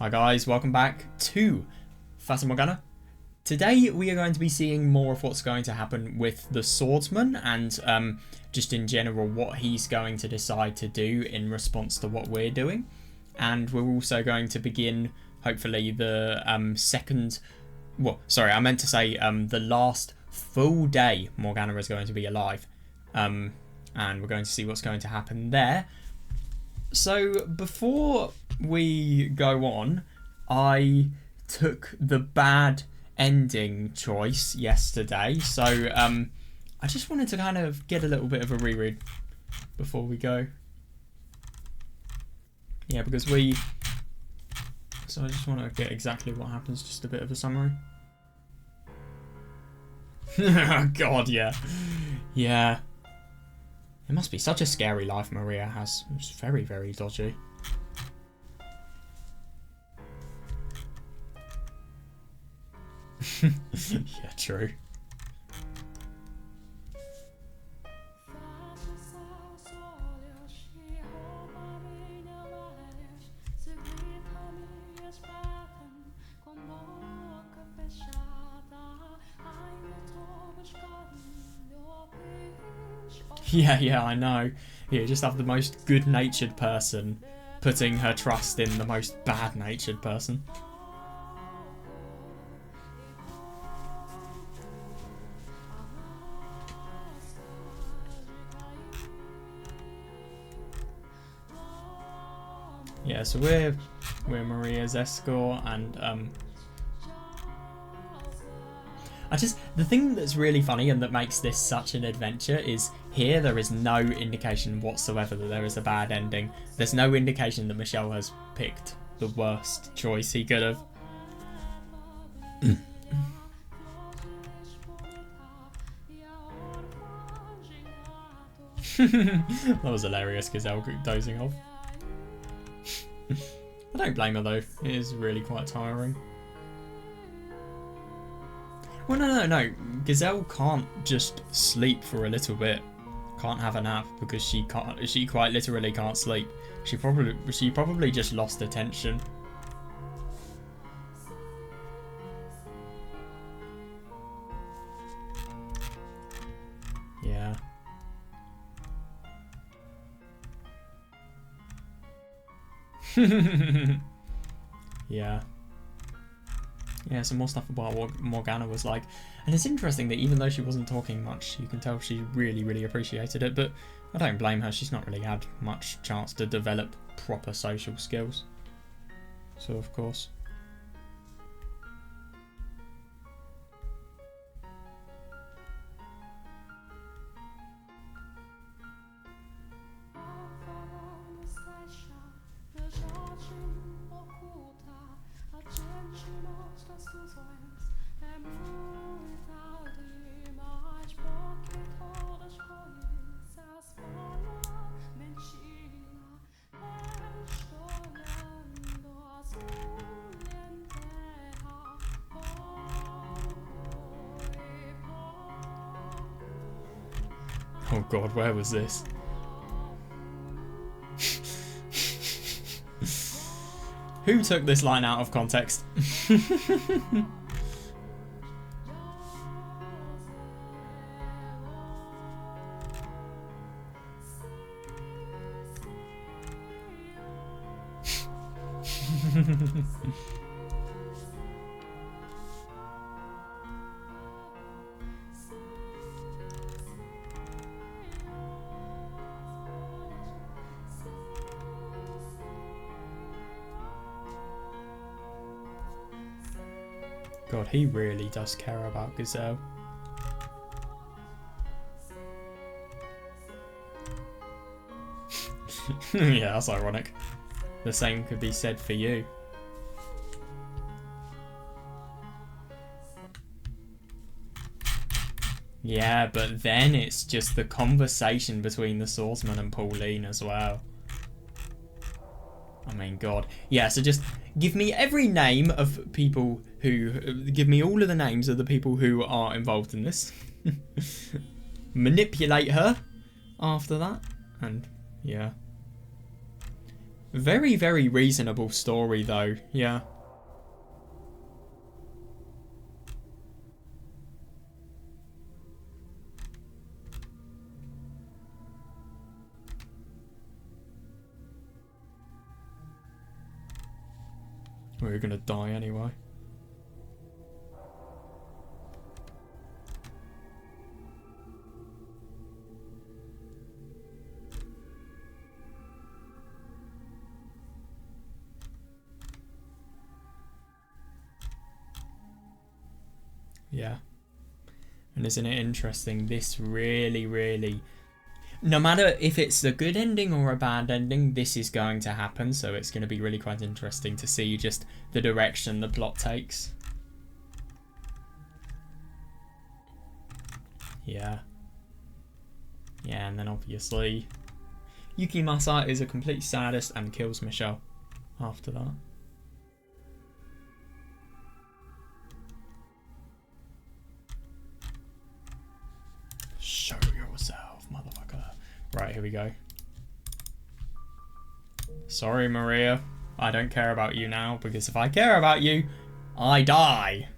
Hi guys, welcome back to Fata Morgana. Today we are going to be seeing more of what's going to happen with the Swordsman and just in general what he's going to decide to do in response to what we're doing. And we're also going to begin, hopefully, the the last full day Morgana is going to be alive. And we're going to see what's going to happen there. So before we go on, I took the bad ending choice yesterday, so I just wanted to kind of get a little bit of a reread before we go. Yeah, because so I just want to get exactly what happens, just a bit of a summary. God, yeah. Yeah. It must be such a scary life Maria has. It's very, very dodgy. Yeah, true. Yeah, I know. Yeah, just have the most good-natured person putting her trust in the most bad-natured person. Yeah, so we're Maria's escort, and the thing that's really funny and that makes this such an adventure is here there is no indication whatsoever that there is a bad ending. There's no indication that Michel has picked the worst choice he could have. That was hilarious, Gazelle dozing off. I don't blame her though, it is really quite tiring. Well, no. Gazelle can't just sleep for a little bit. Can't have a nap because she quite literally can't sleep. She probably just lost attention. Yeah. Yeah. Yeah, some more stuff about what Morgana was like. And it's interesting that even though she wasn't talking much, you can tell she really, really appreciated it. But I don't blame her. She's not really had much chance to develop proper social skills. So, of course. Oh god, where was this? Who took this line out of context? God, he really does care about Gazelle. Yeah, that's ironic. The same could be said for you. Yeah, but then it's just the conversation between the Swordsman and Pauline as well. I mean, God. Yeah, so just give me every name of people who... Give me all of the names of the people who are involved in this. Manipulate her after that. And, yeah. Very, very reasonable story, though. Yeah. We're gonna die anyway. Yeah. And isn't it interesting? This really, really... No matter if it's a good ending or a bad ending, this is going to happen. So it's going to be really quite interesting to see just the direction the plot takes. Yeah. Yeah, and then obviously... Yukimasa is a complete sadist and kills Michel after that. Show yourself, motherfucker. Right, here we go. Sorry, Maria. I don't care about you now, because if I care about you, I die.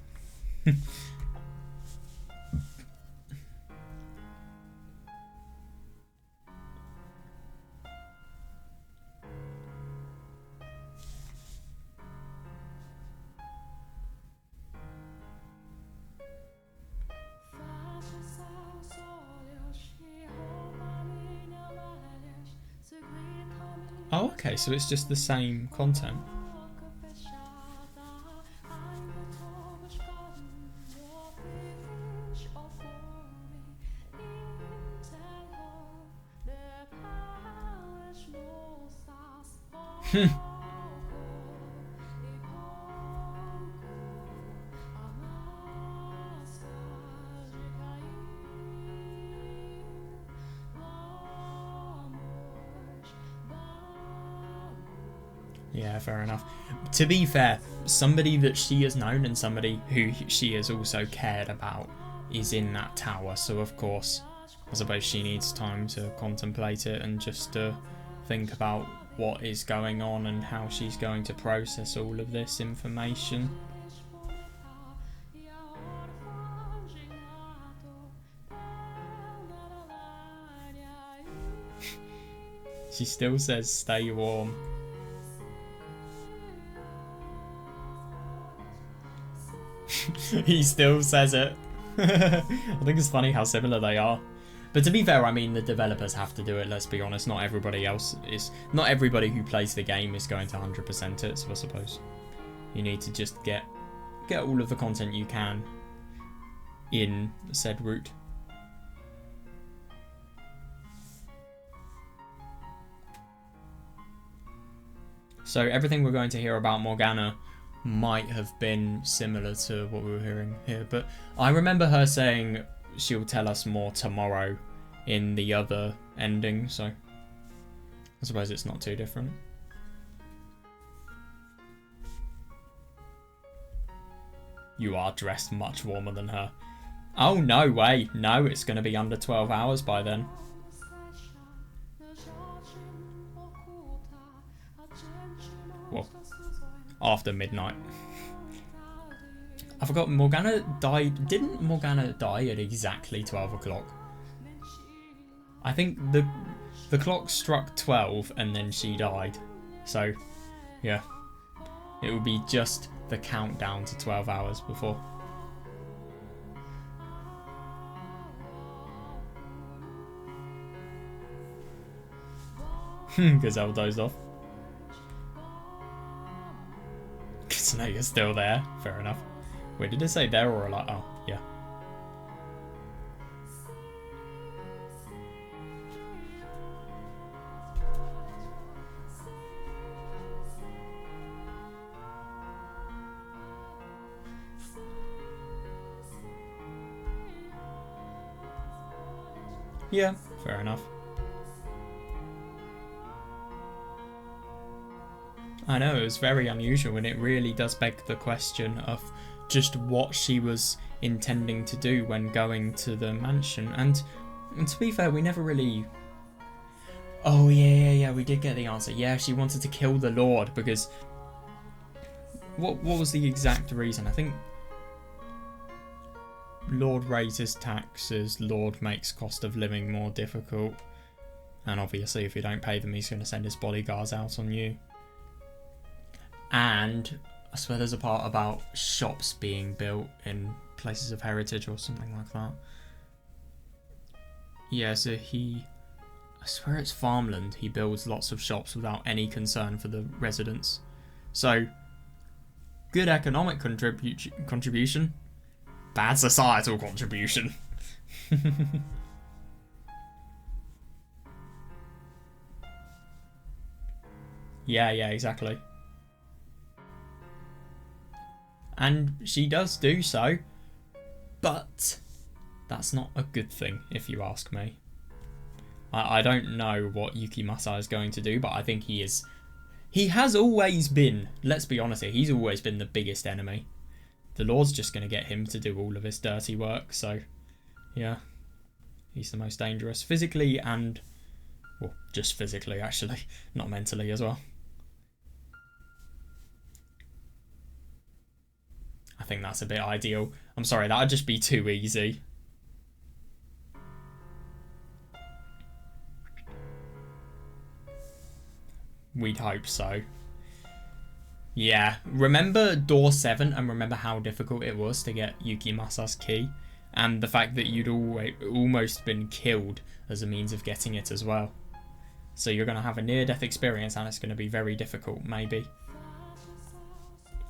Oh, okay, so it's just the same content. Yeah, fair enough. To be fair, somebody that she has known and somebody who she has also cared about is in that tower. So, of course, I suppose she needs time to contemplate it and just to think about what is going on and how she's going to process all of this information. She still says, stay warm. He still says it. I think it's funny how similar they are. But to be fair, I mean, the developers have to do it, let's be honest. Not everybody else is... Not everybody who plays the game is going to 100% it, so I suppose you need to just get all of the content you can in said route. So everything we're going to hear about Morgana might have been similar to what we were hearing here, but I remember her saying she'll tell us more tomorrow in the other ending, so I suppose it's not too different. You are dressed much warmer than her. Oh, no way. No, it's going to be under 12 hours by then. Well, after midnight. I forgot Morgana died. Didn't Morgana die at exactly 12 o'clock? I think the clock struck 12 and then she died. So, yeah. It would be just the countdown to 12 hours before. Gazelle dozed off. So now you're still there. Fair enough. Wait, did it say there or like? Oh, yeah. Yeah, fair enough. I know, it was very unusual, and it really does beg the question of just what she was intending to do when going to the mansion. And to be fair, we never really... Oh, yeah, we did get the answer. Yeah, she wanted to kill the Lord because... What was the exact reason? I think... Lord raises taxes, Lord makes cost of living more difficult. And obviously, if you don't pay them, he's going to send his bodyguards out on you. And I swear there's a part about shops being built in places of heritage or something like that. Yeah, so I swear it's farmland. He builds lots of shops without any concern for the residents. So, good economic contribution. Bad societal contribution. Yeah, exactly. And she does do so, but that's not a good thing, if you ask me. I don't know what Yukimasa is going to do, but I think he has always been, let's be honest here, he's always been the biggest enemy. The Lord's just going to get him to do all of his dirty work, so yeah. He's the most dangerous, physically and, well, just physically actually, not mentally as well. I think that's a bit ideal. I'm sorry, that would just be too easy. We'd hope so. Yeah, remember door 7 and remember how difficult it was to get Yukimasa's key? And the fact that you'd almost been killed as a means of getting it as well. So you're going to have a near-death experience and it's going to be very difficult, maybe.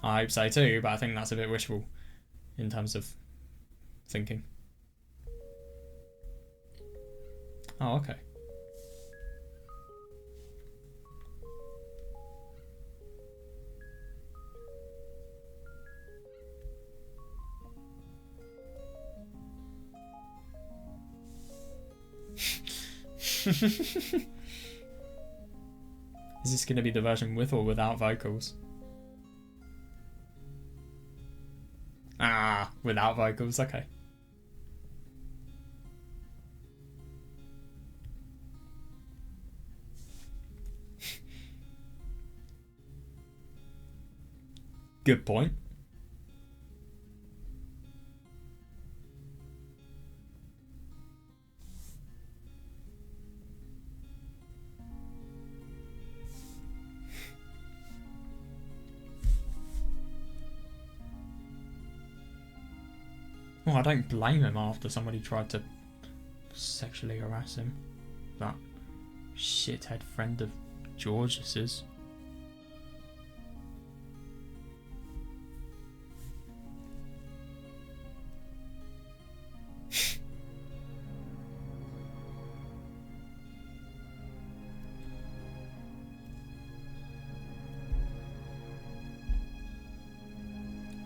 I hope so too, but I think that's a bit wishful in terms of thinking. Oh, okay. Is this going to be the version with or without vocals? Ah, without vocals, okay. Good point. Well, I don't blame him after somebody tried to sexually harass him. That shithead friend of George's.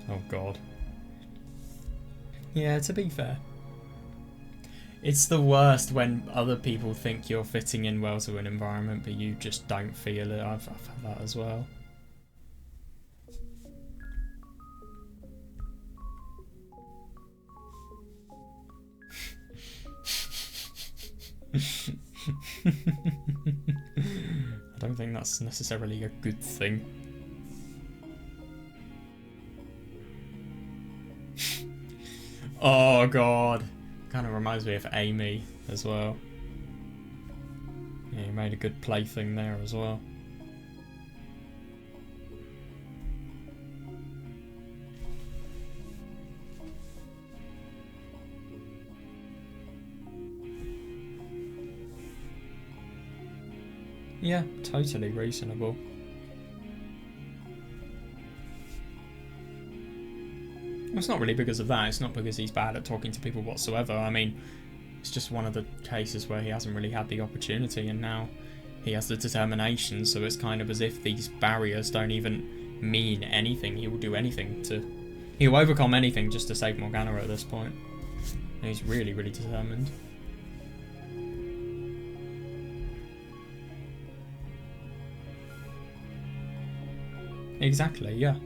Oh god. Yeah, to be fair. It's the worst when other people think you're fitting in well to an environment, but you just don't feel it. I've had that as well. I don't think that's necessarily a good thing. Oh god. Kind of reminds me of Amy as well. Yeah, he made a good plaything there as well. Yeah, totally reasonable. It's not really because of that, it's not because he's bad at talking to people whatsoever. I mean, it's just one of the cases where he hasn't really had the opportunity and now he has the determination, so it's kind of as if these barriers don't even mean anything. He will do anything to... He'll overcome anything just to save Morgana at this point. And he's really, really determined. Exactly, yeah.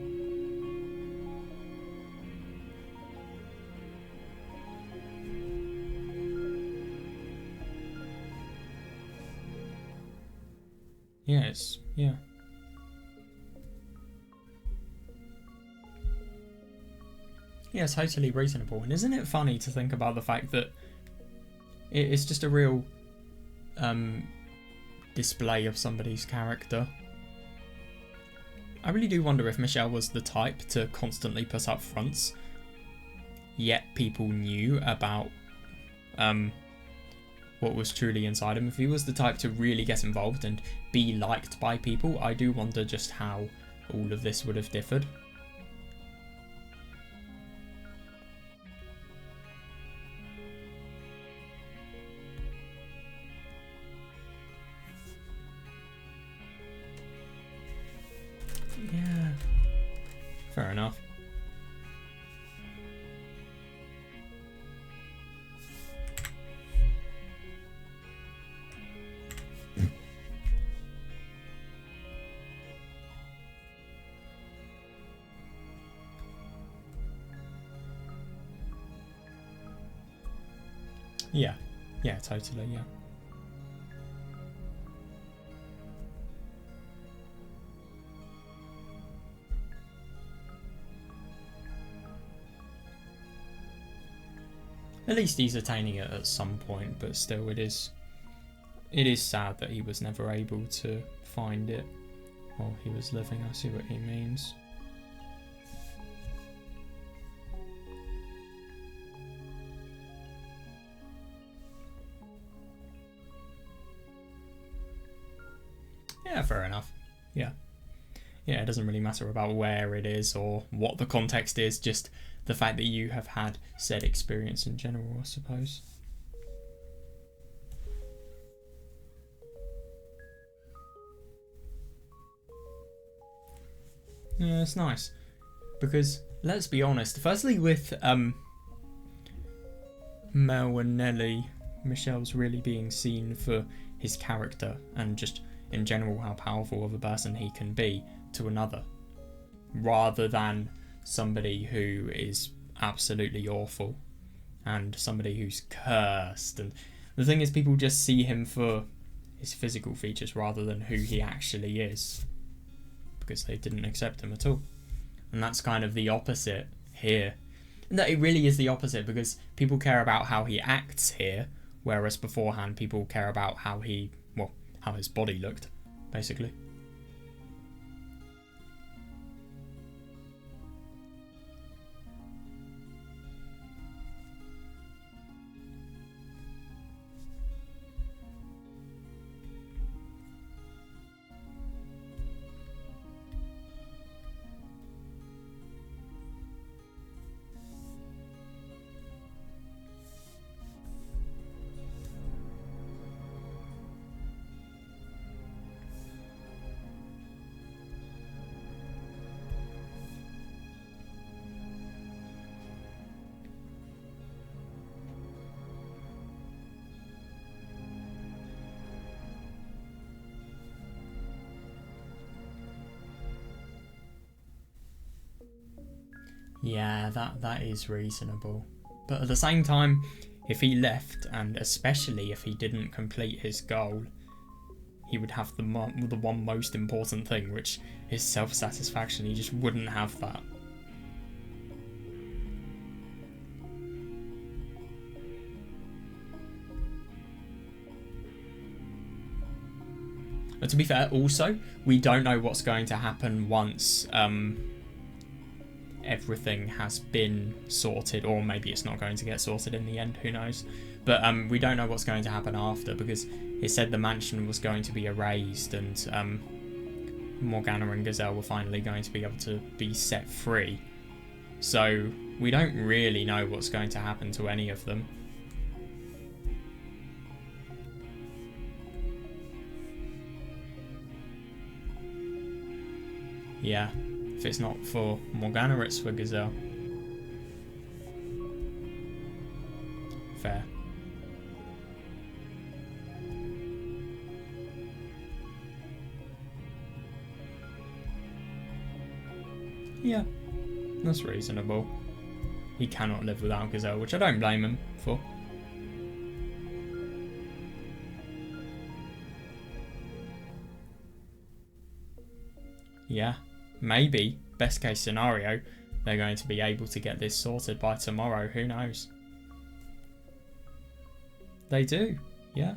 Yeah, it's... yeah. Yeah, it's totally reasonable. And isn't it funny to think about the fact that it's just a real display of somebody's character? I really do wonder if Michel was the type to constantly put up fronts, yet people knew about what was truly inside him. If he was the type to really get involved and be liked by people, I do wonder just how all of this would have differed. Yeah, fair enough. Yeah, yeah, totally, yeah. At least he's attaining it at some point, but still, it is sad that he was never able to find it while he was living. I see what he means. Yeah, fair enough. Yeah. Yeah, it doesn't really matter about where it is or what the context is, just the fact that you have had said experience in general, I suppose. Yeah, it's nice. Because, let's be honest, firstly with Mel and Nelly, Michel's really being seen for his character and just in general how powerful of a person he can be to another, rather than somebody who is absolutely awful and somebody who's cursed. And the thing is, people just see him for his physical features rather than who he actually is, because they didn't accept him at all. And that's kind of the opposite here. And that it really is the opposite, because people care about how he acts here, whereas beforehand people care about how he, well, how his body looked, basically. Yeah, that is reasonable. But at the same time, if he left, and especially if he didn't complete his goal, he would have the one most important thing, which is self-satisfaction. He just wouldn't have that. But to be fair, also, we don't know what's going to happen once everything has been sorted, or maybe it's not going to get sorted in the end, who knows. But we don't know what's going to happen after, because it said the mansion was going to be erased and Morgana and Gazelle were finally going to be able to be set free. So we don't really know what's going to happen to any of them. Yeah, if it's not for Morgana, it's for Gazelle. Fair. Yeah, that's reasonable. He cannot live without Gazelle, which I don't blame him for. Yeah, maybe, best case scenario, they're going to be able to get this sorted by tomorrow. Who knows? They do, yeah.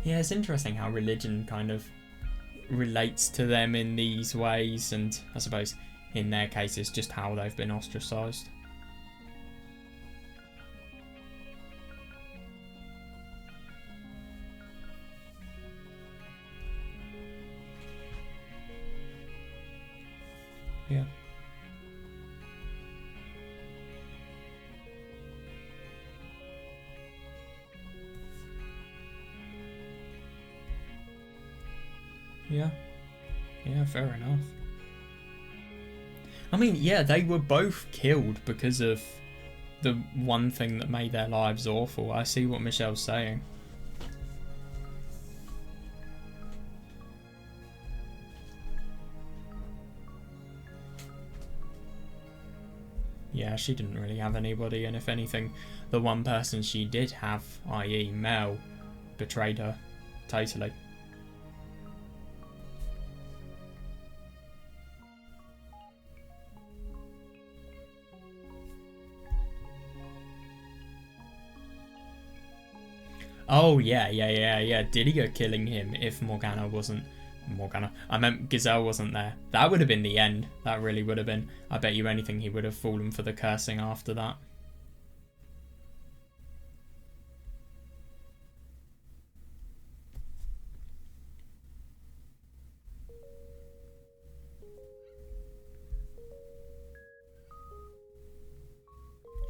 Yeah, it's interesting how religion kind of relates to them in these ways, and I suppose in their case it's just how they've been ostracised. Yeah. Yeah. Yeah, fair enough. I mean, yeah, they were both killed because of the one thing that made their lives awful. I see what Michel's saying. Yeah, she didn't really have anybody, and if anything, the one person she did have, i.e. Mel, betrayed her totally. Oh, yeah. Didier killing him if Morgana wasn't... Morgana. I meant Gazelle wasn't there. That would have been the end. That really would have been. I bet you anything he would have fallen for the cursing after that.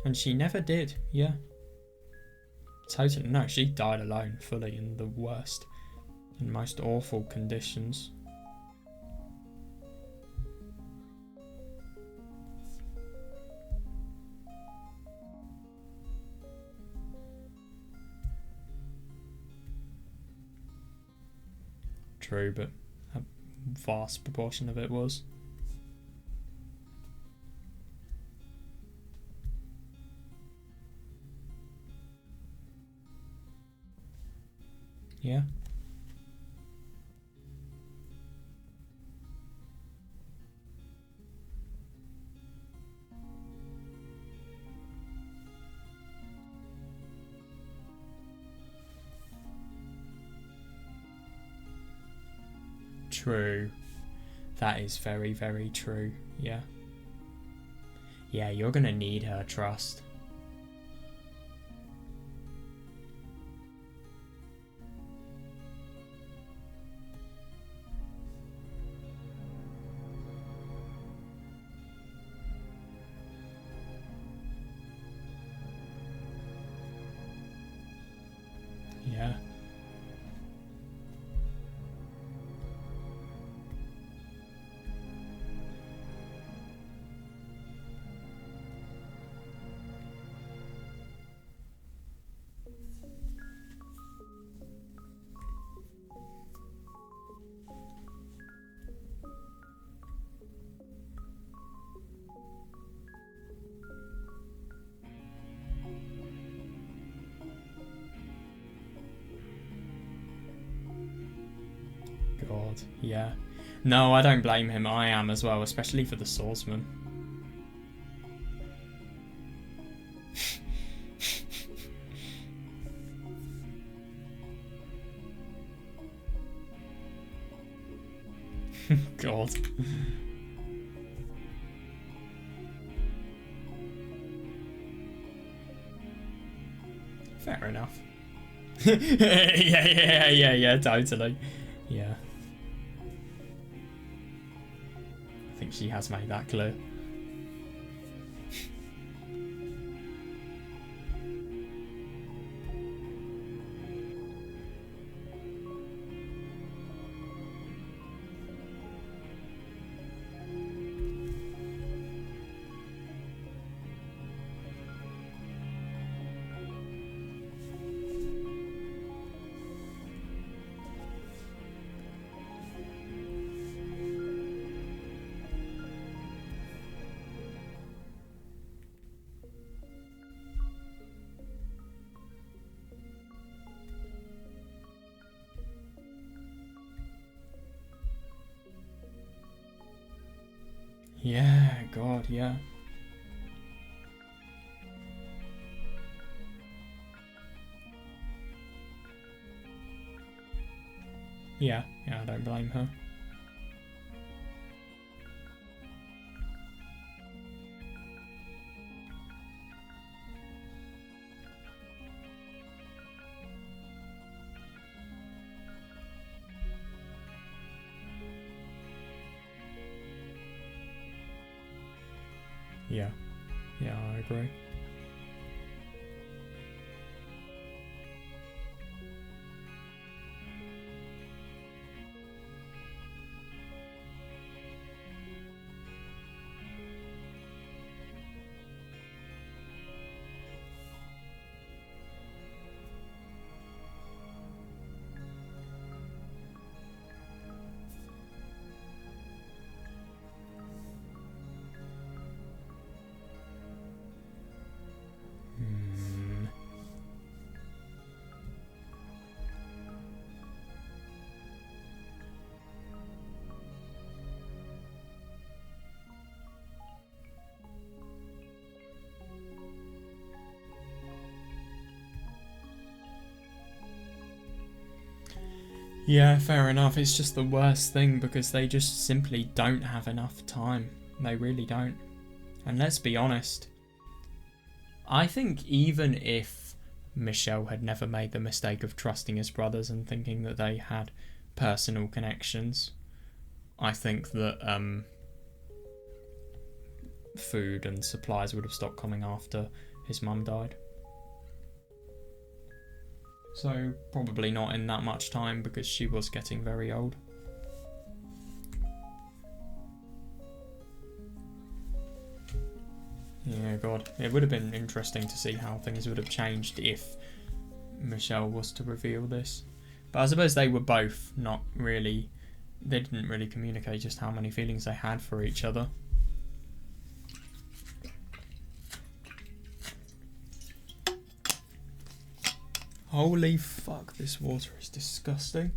And she never did, yeah. Totally. No, she died alone, fully, in the worst and most awful conditions. True, but a vast proportion of it was. Yeah. True. That is very, very true. Yeah. Yeah, you're gonna need her trust. Yeah. God, yeah. No, I don't blame him. I am as well, especially for the Swordsman. God. Fair enough. yeah, totally. Yeah. I think she has made that clear. Yeah, God, yeah. Yeah, I don't blame her. Yeah, I agree. Yeah, fair enough. It's just the worst thing because they just simply don't have enough time. They really don't. And let's be honest, I think even if Michel had never made the mistake of trusting his brothers and thinking that they had personal connections, I think that food and supplies would have stopped coming after his mum died. So probably not in that much time because she was getting very old. Yeah, God. It would have been interesting to see how things would have changed if Michel was to reveal this. But I suppose they were both not really... They didn't really communicate just how many feelings they had for each other. Holy fuck, this water is disgusting.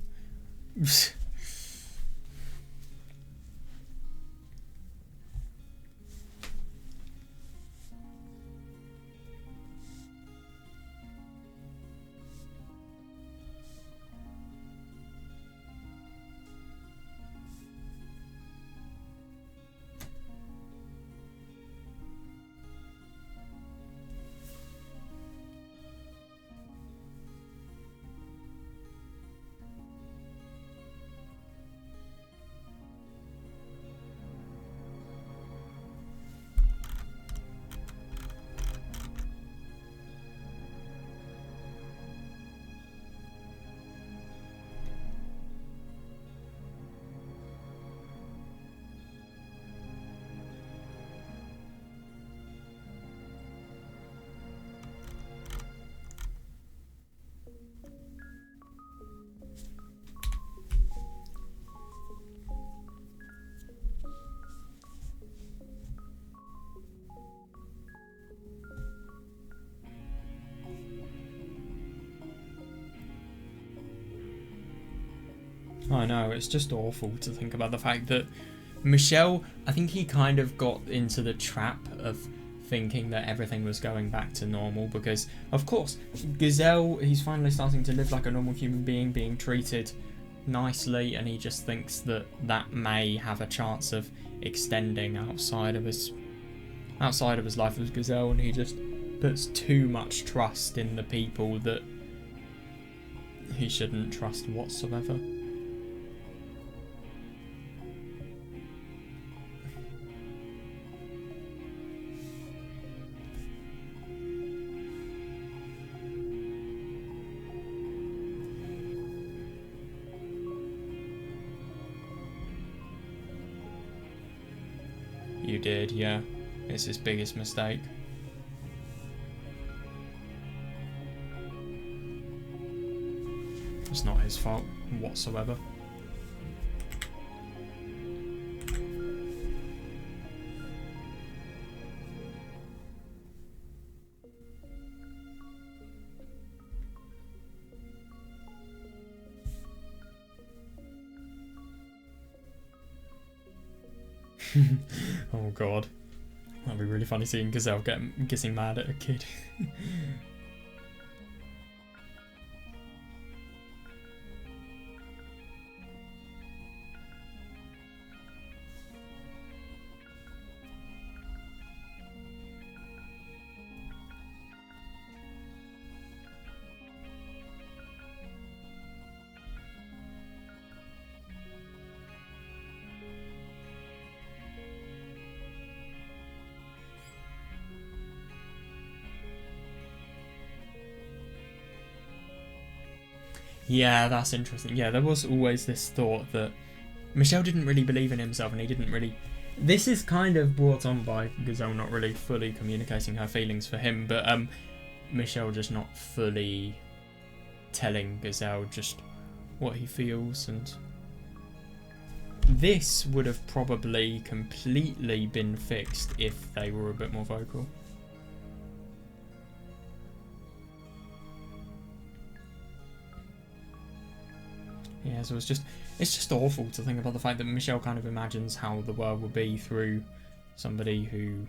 I know, it's just awful to think about the fact that Michel, I think he kind of got into the trap of thinking that everything was going back to normal because, of course, Gazelle, he's finally starting to live like a normal human being treated nicely, and he just thinks that that may have a chance of extending outside of his life as Gazelle, and he just puts too much trust in the people that he shouldn't trust whatsoever. You did, yeah. It's his biggest mistake. It's not his fault whatsoever. Oh god. That'd be really funny seeing Gazelle getting mad at a kid. Yeah, that's interesting. Yeah, there was always this thought that Michel didn't really believe in himself, and he didn't really... This is kind of brought on by Gazelle not really fully communicating her feelings for him, but Michel just not fully telling Gazelle just what he feels, and this would have probably completely been fixed if they were a bit more vocal. Yeah, so it's just awful to think about the fact that Michel kind of imagines how the world will be through somebody who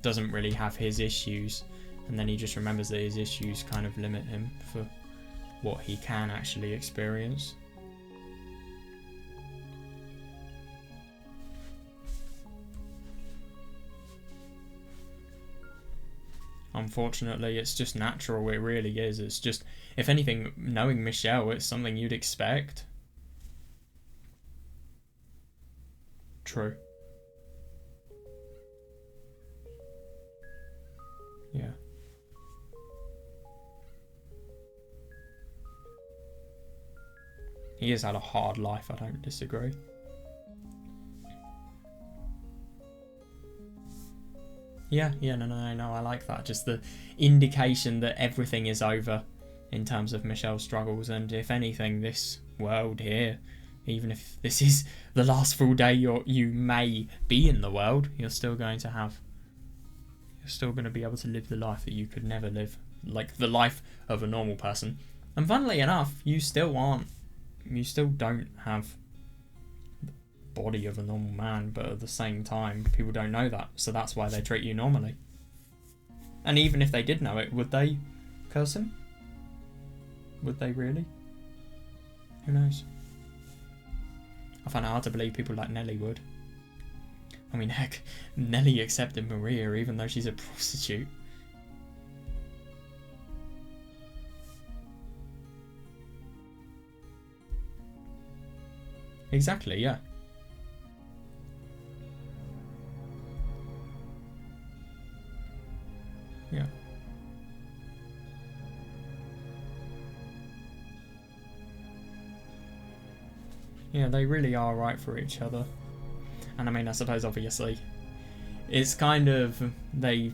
doesn't really have his issues, and then he just remembers that his issues kind of limit him for what he can actually experience. Unfortunately, it's just natural, it really is. It's just, if anything, knowing Michel, it's something you'd expect. True. Yeah. He has had a hard life, I don't disagree. Yeah, no, I like that. Just the indication that everything is over in terms of Michel's struggles, and if anything, this world here, even if this is the last full day you may be in the world, you're still going to be able to live the life that you could never live, like the life of a normal person. And funnily enough, you still don't have body of a normal man, but at the same time people don't know that, so that's why they treat you normally. And even if they did know it, would they curse him? Would they really? Who knows? I find it hard to believe people like Nelly would. I mean, heck, Nelly accepted Maria even though she's a prostitute. Exactly, yeah. Yeah. Yeah, they really are right for each other. And I mean, I suppose obviously it's kind of they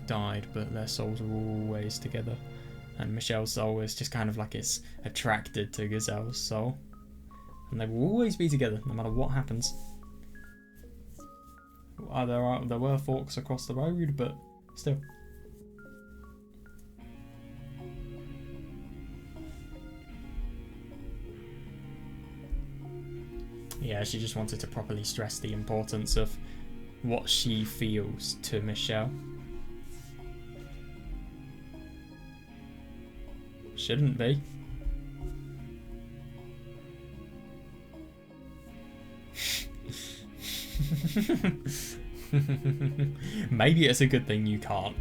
died, but their souls were always together. And Michel's soul is just kind of like it's attracted to Gazelle's soul. And they will always be together, no matter what happens. There were forks across the road, but still. Yeah, she just wanted to properly stress the importance of what she feels to Michel. Shouldn't be. Maybe it's a good thing you can't.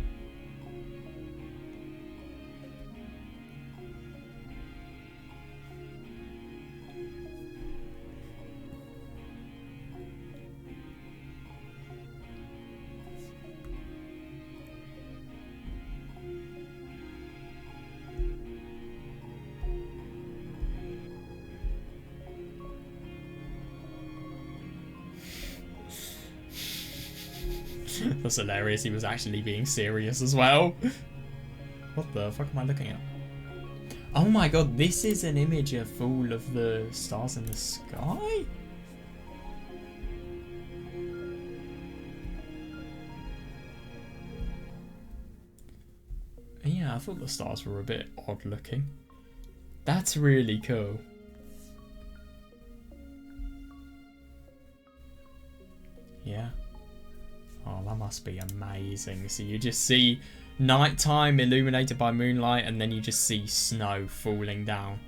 That's hilarious, he was actually being serious as well. What the fuck am I looking at? Oh my god, this is an image of all of the stars in the sky? Yeah, I thought the stars were a bit odd looking. That's really cool. Yeah. That must be amazing. So you just see nighttime illuminated by moonlight, and then you just see snow falling down.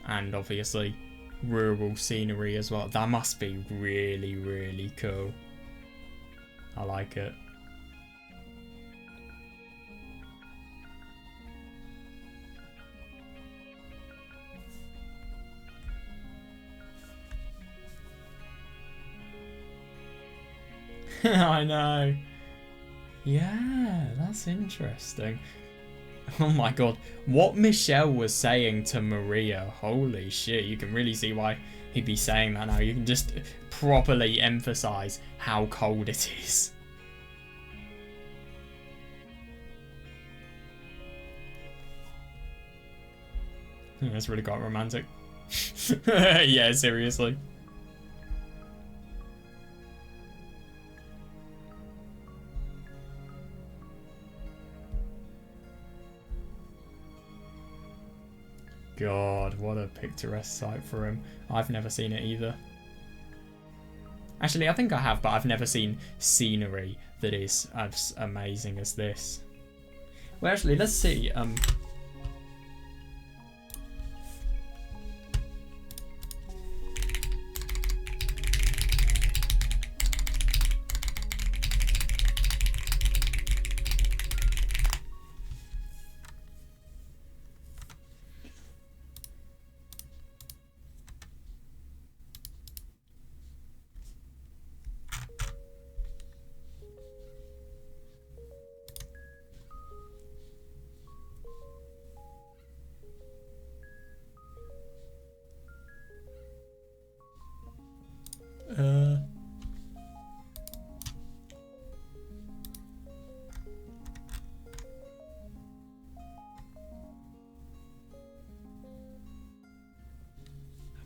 And obviously rural scenery as well. That must be really, really cool. I like it. I know. Yeah, that's interesting. Oh my god. What Michel was saying to Maria, holy shit, you can really see why he'd be saying that now. You can just properly emphasize how cold it is. That's really quite romantic. Yeah, seriously. God, what a picturesque sight for him. I've never seen it either. Actually, I think I have, but I've never seen scenery that is as amazing as this. Well, actually, let's see.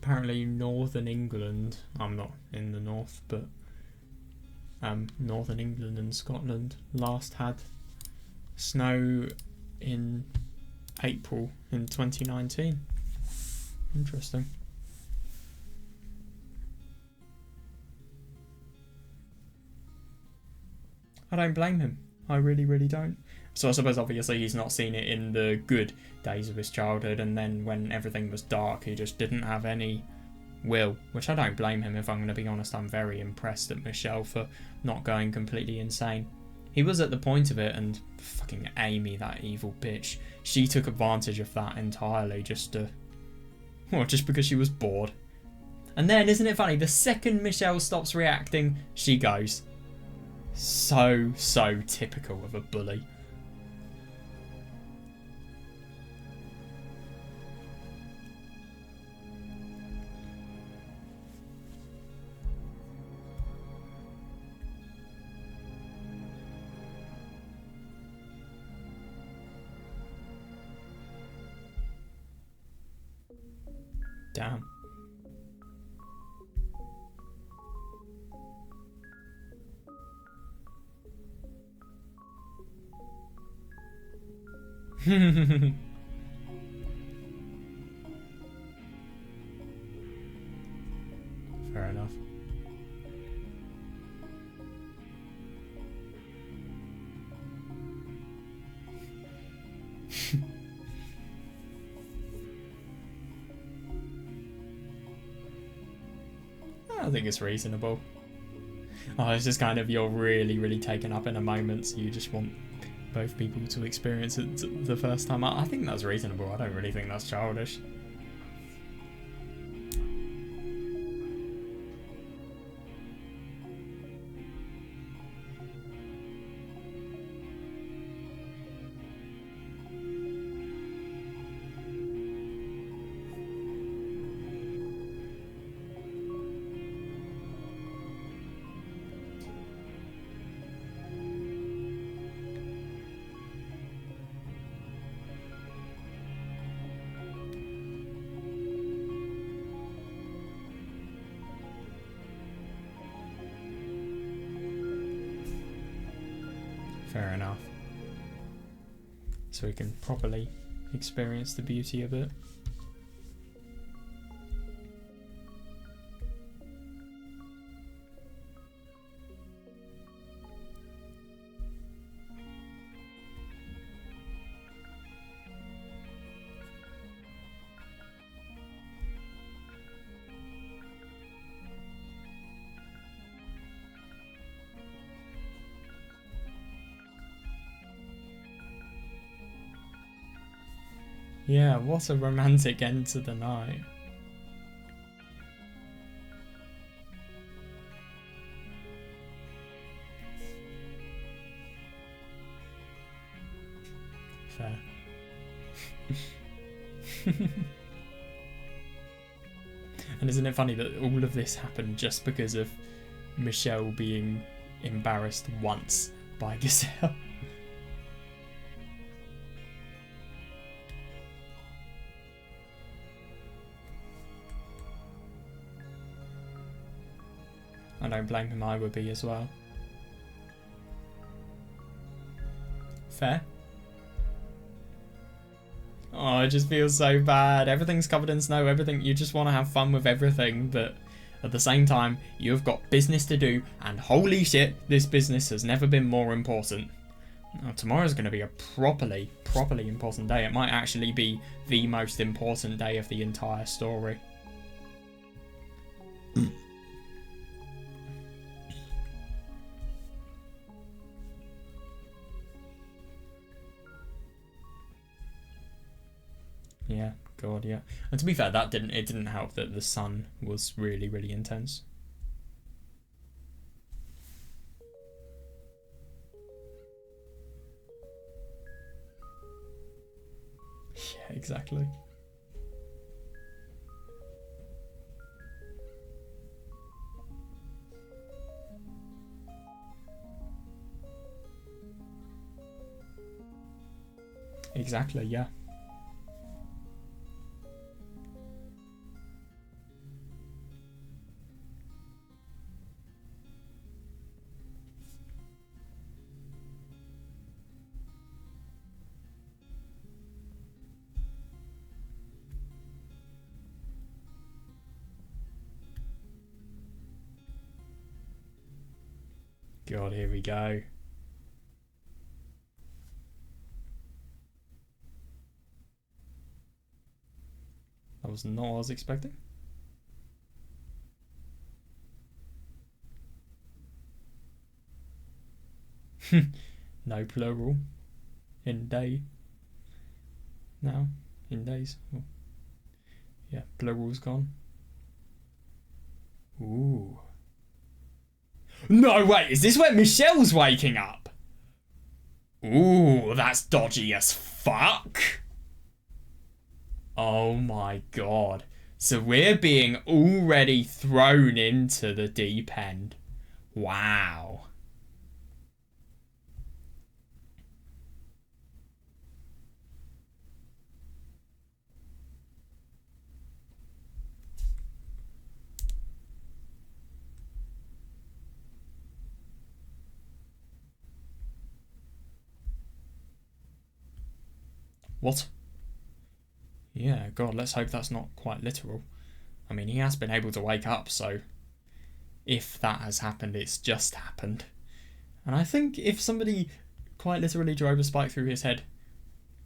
Apparently northern England, I'm not in the north, but northern England and Scotland last had snow in April in 2019. Interesting. I don't blame him. I really, really don't. So I suppose obviously he's not seen it in the good days of his childhood, and then when everything was dark he just didn't have any will, which I don't blame him. If I'm going to be honest, I'm very impressed at Michel for not going completely insane. He was at the point of it, and fucking Amy, that evil bitch, she took advantage of that entirely just because she was bored. And then, isn't it funny, the second Michel stops reacting, she goes. So typical of a bully. Damn. Fair enough. I think it's reasonable. Oh, it's just kind of, you're really, really taken up in a moment, so you just want both people to experience it the first time. I think that's reasonable. I don't really think that's childish. Fair enough. So we can properly experience the beauty of it. Yeah, what a romantic end to the night. Fair. And isn't it funny that all of this happened just because of Michel being embarrassed once by Gazelle? I don't blame him, I would be as well. Fair. Oh, it just feels so bad. Everything's covered in snow, everything. You just want to have fun with everything, but at the same time, you've got business to do, and holy shit, this business has never been more important. Now, tomorrow's going to be a properly important day. It might actually be the most important day of the entire story. Yeah, God, yeah. And to be fair, it didn't help that the sun was really intense. Yeah, exactly. Exactly, yeah. God, here we go. That was not what I was expecting. No plural. In day. Now. In days. Oh. Yeah, plural's gone. Ooh. No, wait, is this where Michel's waking up? Ooh, that's dodgy as fuck. Oh my god. So we're being already thrown into the deep end. Wow. What? Yeah, God, let's hope that's not quite literal. I mean, he has been able to wake up, so if that has happened, it's just happened. And I think if somebody quite literally drove a spike through his head,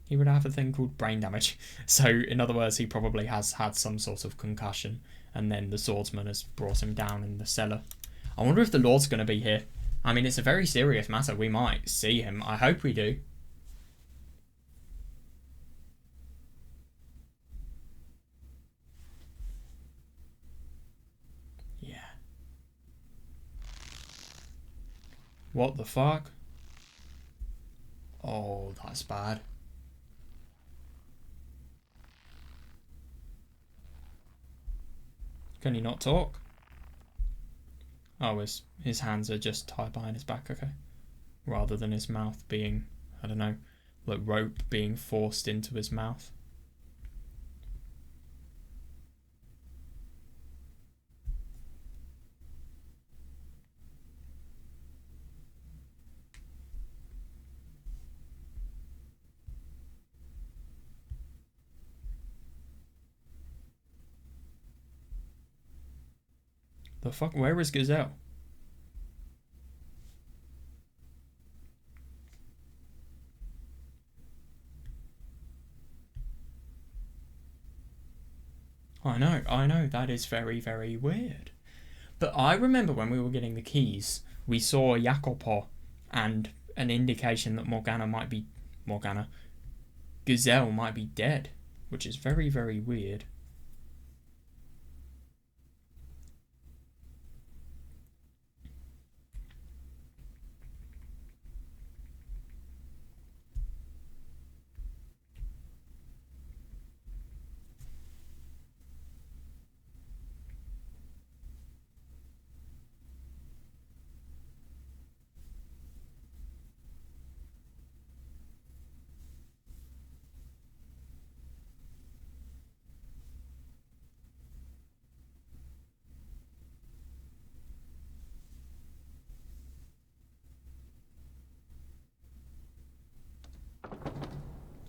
he would have a thing called brain damage. So, in other words, he probably has had some sort of concussion, and then the swordsman has brought him down in the cellar. I wonder if the Lord's going to be here. I mean, it's a very serious matter. We might see him. I hope we do. Yeah. What the fuck? Oh, that's bad. Can he not talk? Oh, his hands are just tied behind his back, okay. Rather than his mouth being, I don't know, like rope being forced into his mouth. The fuck? Where is Gazelle? I know, that is very weird. But I remember when we were getting the keys, we saw Jacopo and an indication that Gazelle might be dead. which is very, very weird.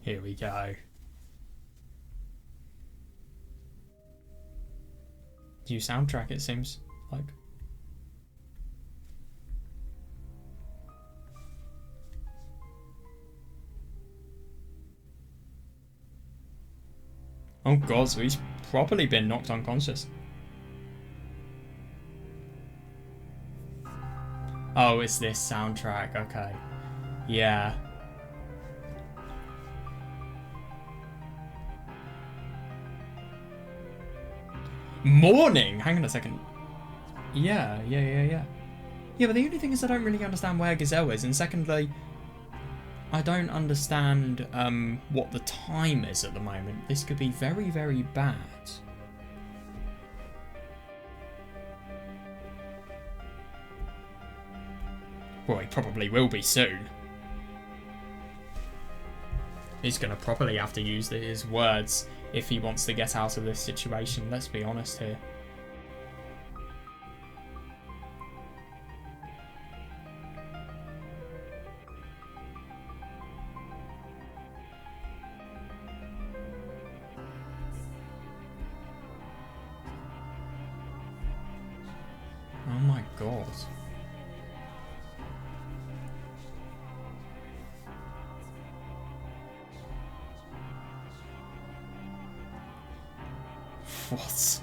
Here we go. New soundtrack, it seems like. Oh god, so he's properly been knocked unconscious. Oh, it's this soundtrack, okay. Yeah. Morning? Hang on a second. Yeah. Yeah, but the only thing is I don't really understand where Gazelle is, and secondly, I don't understand what the time is at the moment. This could be very, very bad. Well, he probably will be soon. He's going to probably have to use his words if he wants to get out of this situation, let's be honest here. Oh my god. What?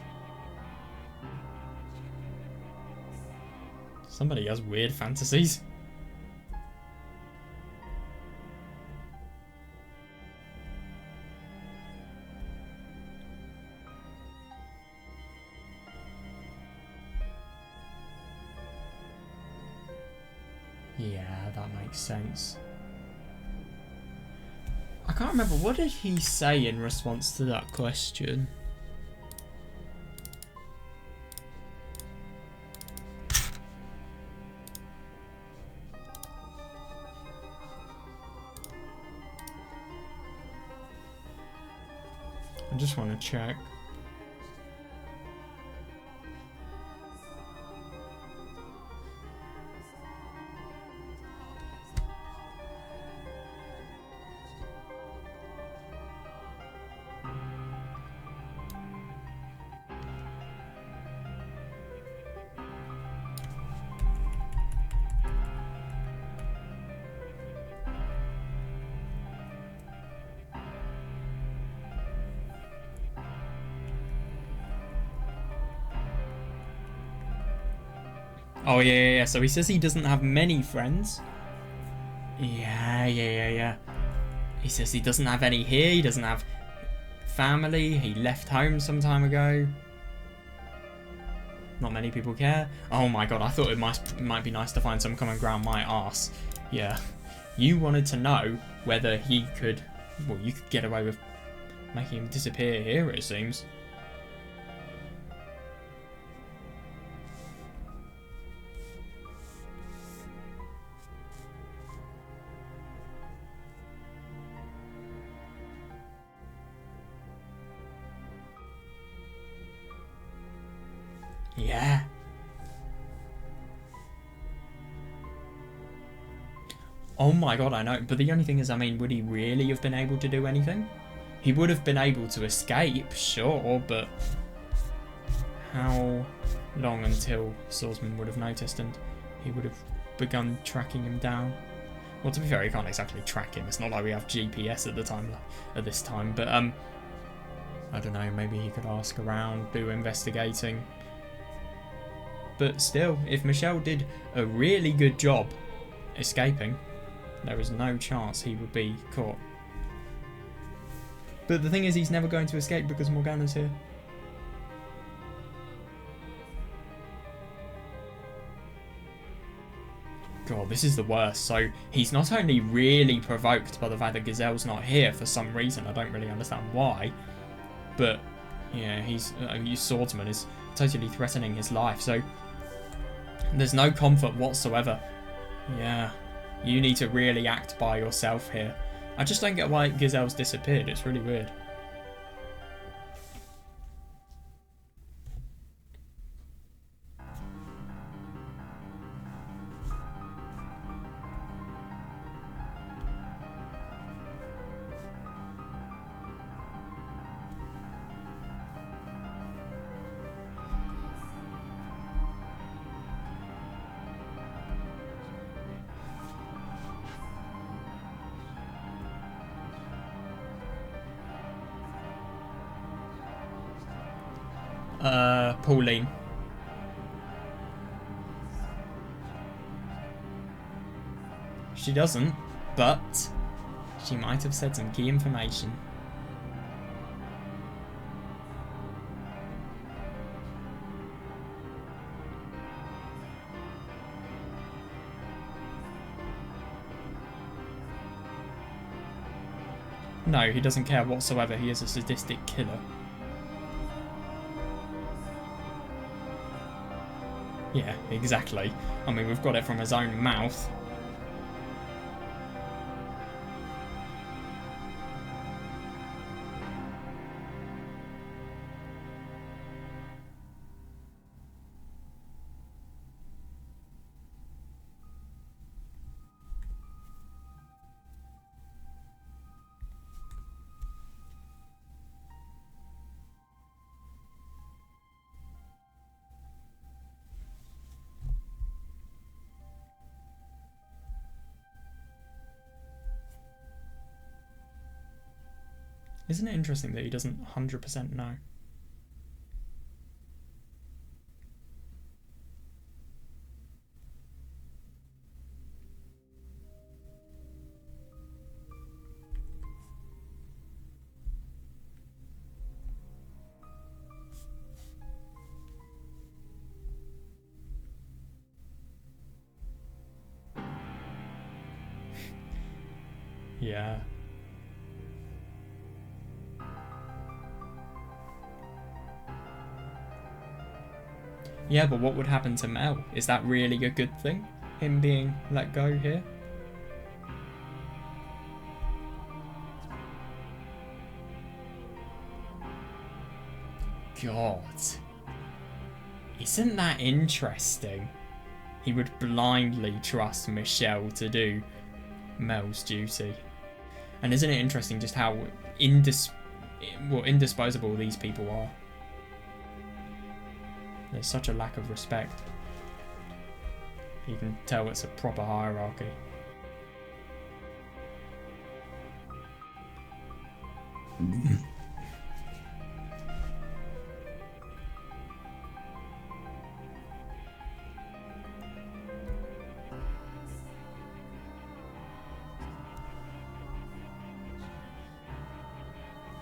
Somebody has weird fantasies. Yeah, that makes sense. I can't remember, what did he say in response to that question? I just want to check. Oh, yeah. So he says he doesn't have many friends. Yeah. He says he doesn't have any here. He doesn't have family. He left home some time ago. Not many people care. Oh my god, I thought it might be nice to find some common ground my arse. Yeah. You wanted to know whether he could... Well, you could get away with making him disappear here, it seems. Yeah. Oh my god, I know. But the only thing is, I mean, would he really have been able to do anything? He would have been able to escape, sure, but how long until Swordsman would have noticed and he would have begun tracking him down? Well, to be fair, he can't exactly track him. It's not like we have GPS at this time, but I don't know, maybe he could ask around, do investigating. But still, if Michel did a really good job escaping, there is no chance he would be caught. But the thing is, he's never going to escape because Morgana's here. God, this is the worst. So he's not only really provoked by the fact that Gazelle's not here for some reason, I don't really understand why, but yeah, he's Swordsman is totally threatening his life. So there's no comfort whatsoever. Yeah, you need to really act by yourself here. I just don't get why Gazelle's disappeared. It's really weird. Pauline. She doesn't, but she might have said some key information. No, he doesn't care whatsoever. He is a sadistic killer. Yeah, exactly. I mean, we've got it from his own mouth. Isn't it interesting that he doesn't 100% know? Yeah. Yeah, but what would happen to Mel? Is that really a good thing? Him being let go here? God. Isn't that interesting? He would blindly trust Michel to do Mel's duty. And isn't it interesting just how indisposable these people are? There's such a lack of respect. You can tell it's a proper hierarchy.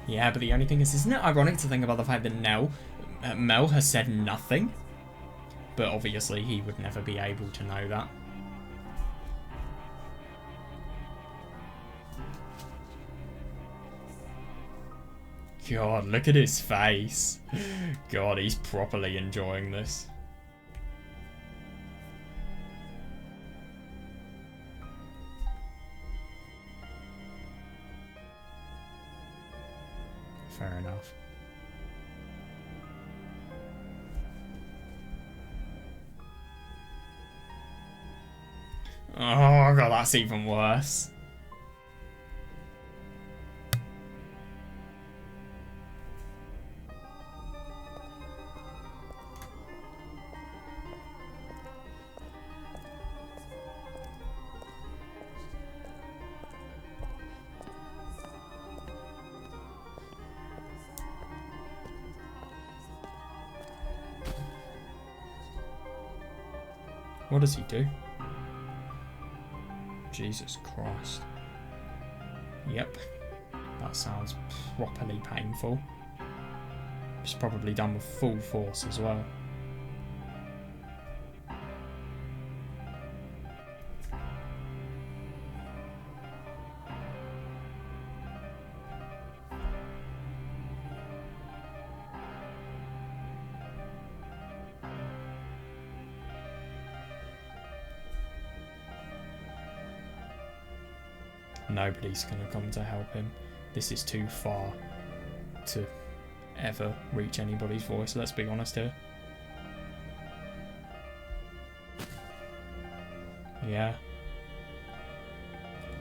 Yeah, but the only thing is, isn't it ironic to think about the fact that Mel has said nothing? But obviously he would never be able to know that. God, look at his face. God, he's properly enjoying this. Fair enough. Oh god, that's even worse. What does he do? Jesus Christ. Yep. That sounds properly painful. It's probably done with full force as well. Nobody's going to come to help him. This is too far to ever reach anybody's voice, let's be honest here. Yeah.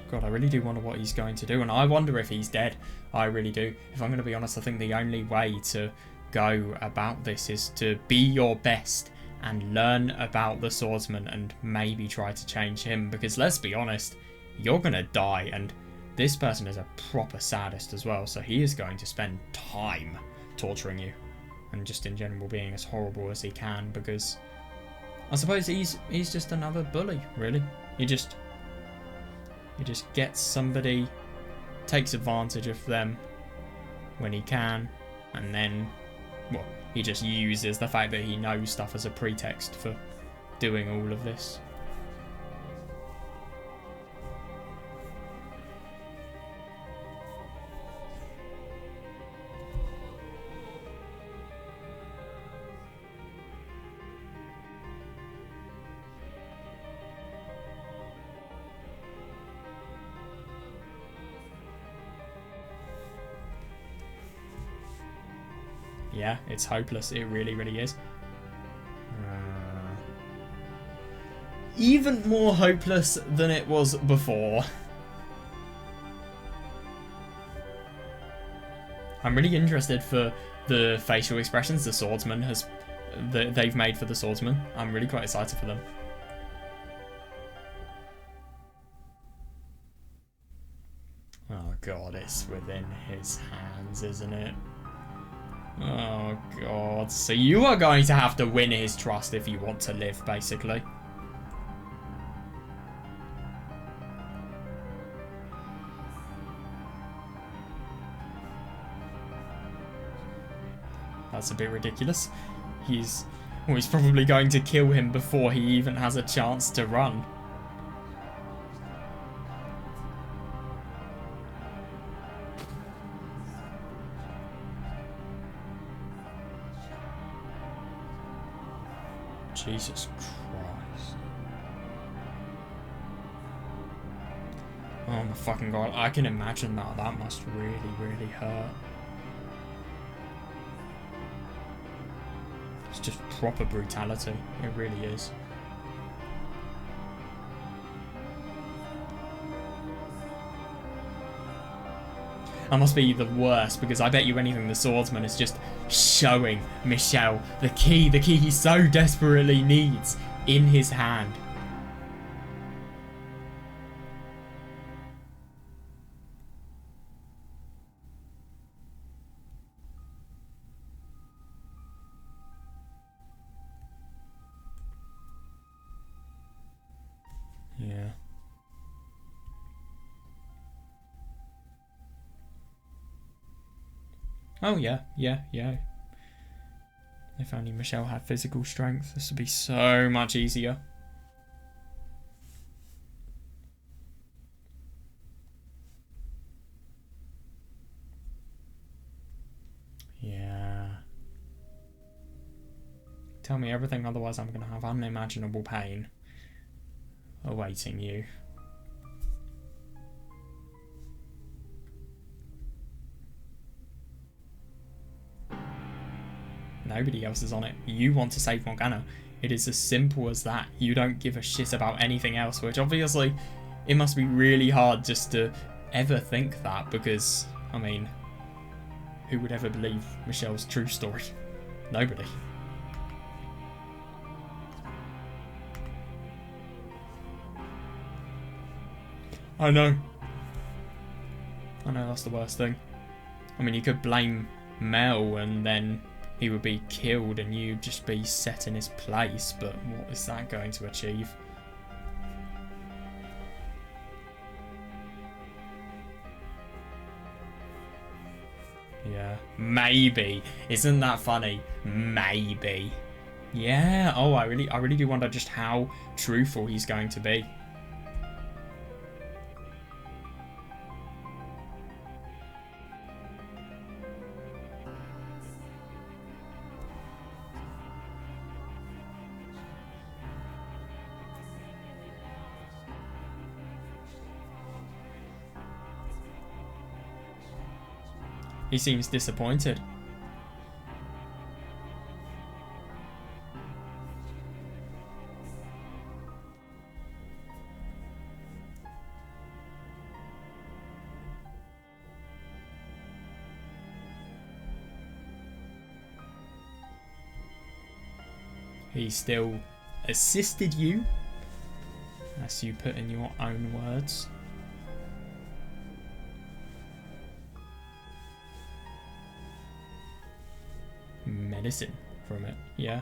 God, I really do wonder what he's going to do, and I wonder if he's dead. I really do. If I'm going to be honest, I think the only way to go about this is to be your best and learn about the swordsman and maybe try to change him, because let's be honest, you're going to die, and this person is a proper sadist as well, so he is going to spend time torturing you and just in general being as horrible as he can, because I suppose he's just another bully, really. He just gets somebody, takes advantage of them when he can, and then, well, he just uses the fact that he knows stuff as a pretext for doing all of this. Yeah, it's hopeless. It really, really is. Even more hopeless than it was before. I'm really interested for the facial expressions the swordsman they've made for the swordsman. I'm really quite excited for them. Oh god, it's within his hands, isn't it? Oh god, so you are going to have to win his trust if you want to live, basically. That's a bit ridiculous. He's probably going to kill him before he even has a chance to run. Jesus Christ. Oh my fucking god, I can imagine that. That must really, really hurt. It's just proper brutality. It really is. That must be the worst, because I bet you anything the swordsman is just showing Michel the key he so desperately needs in his hand. Yeah. Oh yeah. If only Michel had physical strength, this would be so much easier. Yeah. Tell me everything, otherwise I'm going to have unimaginable pain awaiting you. Nobody else is on it. You want to save Morgana. It is as simple as that. You don't give a shit about anything else, which obviously it must be really hard just to ever think that, because, I mean, who would ever believe Michel's true story? Nobody. I know, that's the worst thing. I mean, you could blame Mel and then he would be killed and you'd just be set in his place, but what is that going to achieve? Yeah. Maybe. Isn't that funny? Maybe. Yeah. Oh, I really do wonder just how truthful he's going to be. He seems disappointed. He still assisted you, as you put in your own words. Medicine from it, yeah.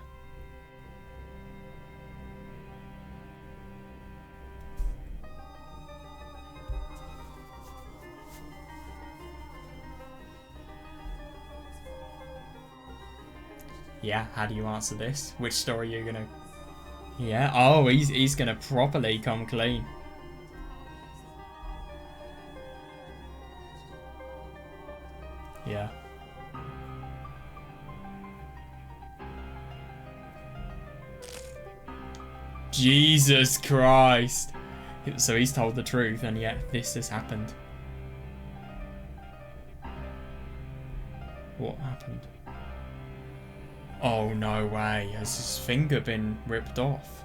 Yeah, how do you answer this? Which story are you gonna... Yeah, oh, he's gonna properly come clean. Yeah. Jesus Christ. So he's told the truth, and yet this has happened. What happened? Oh, no way. Has his finger been ripped off?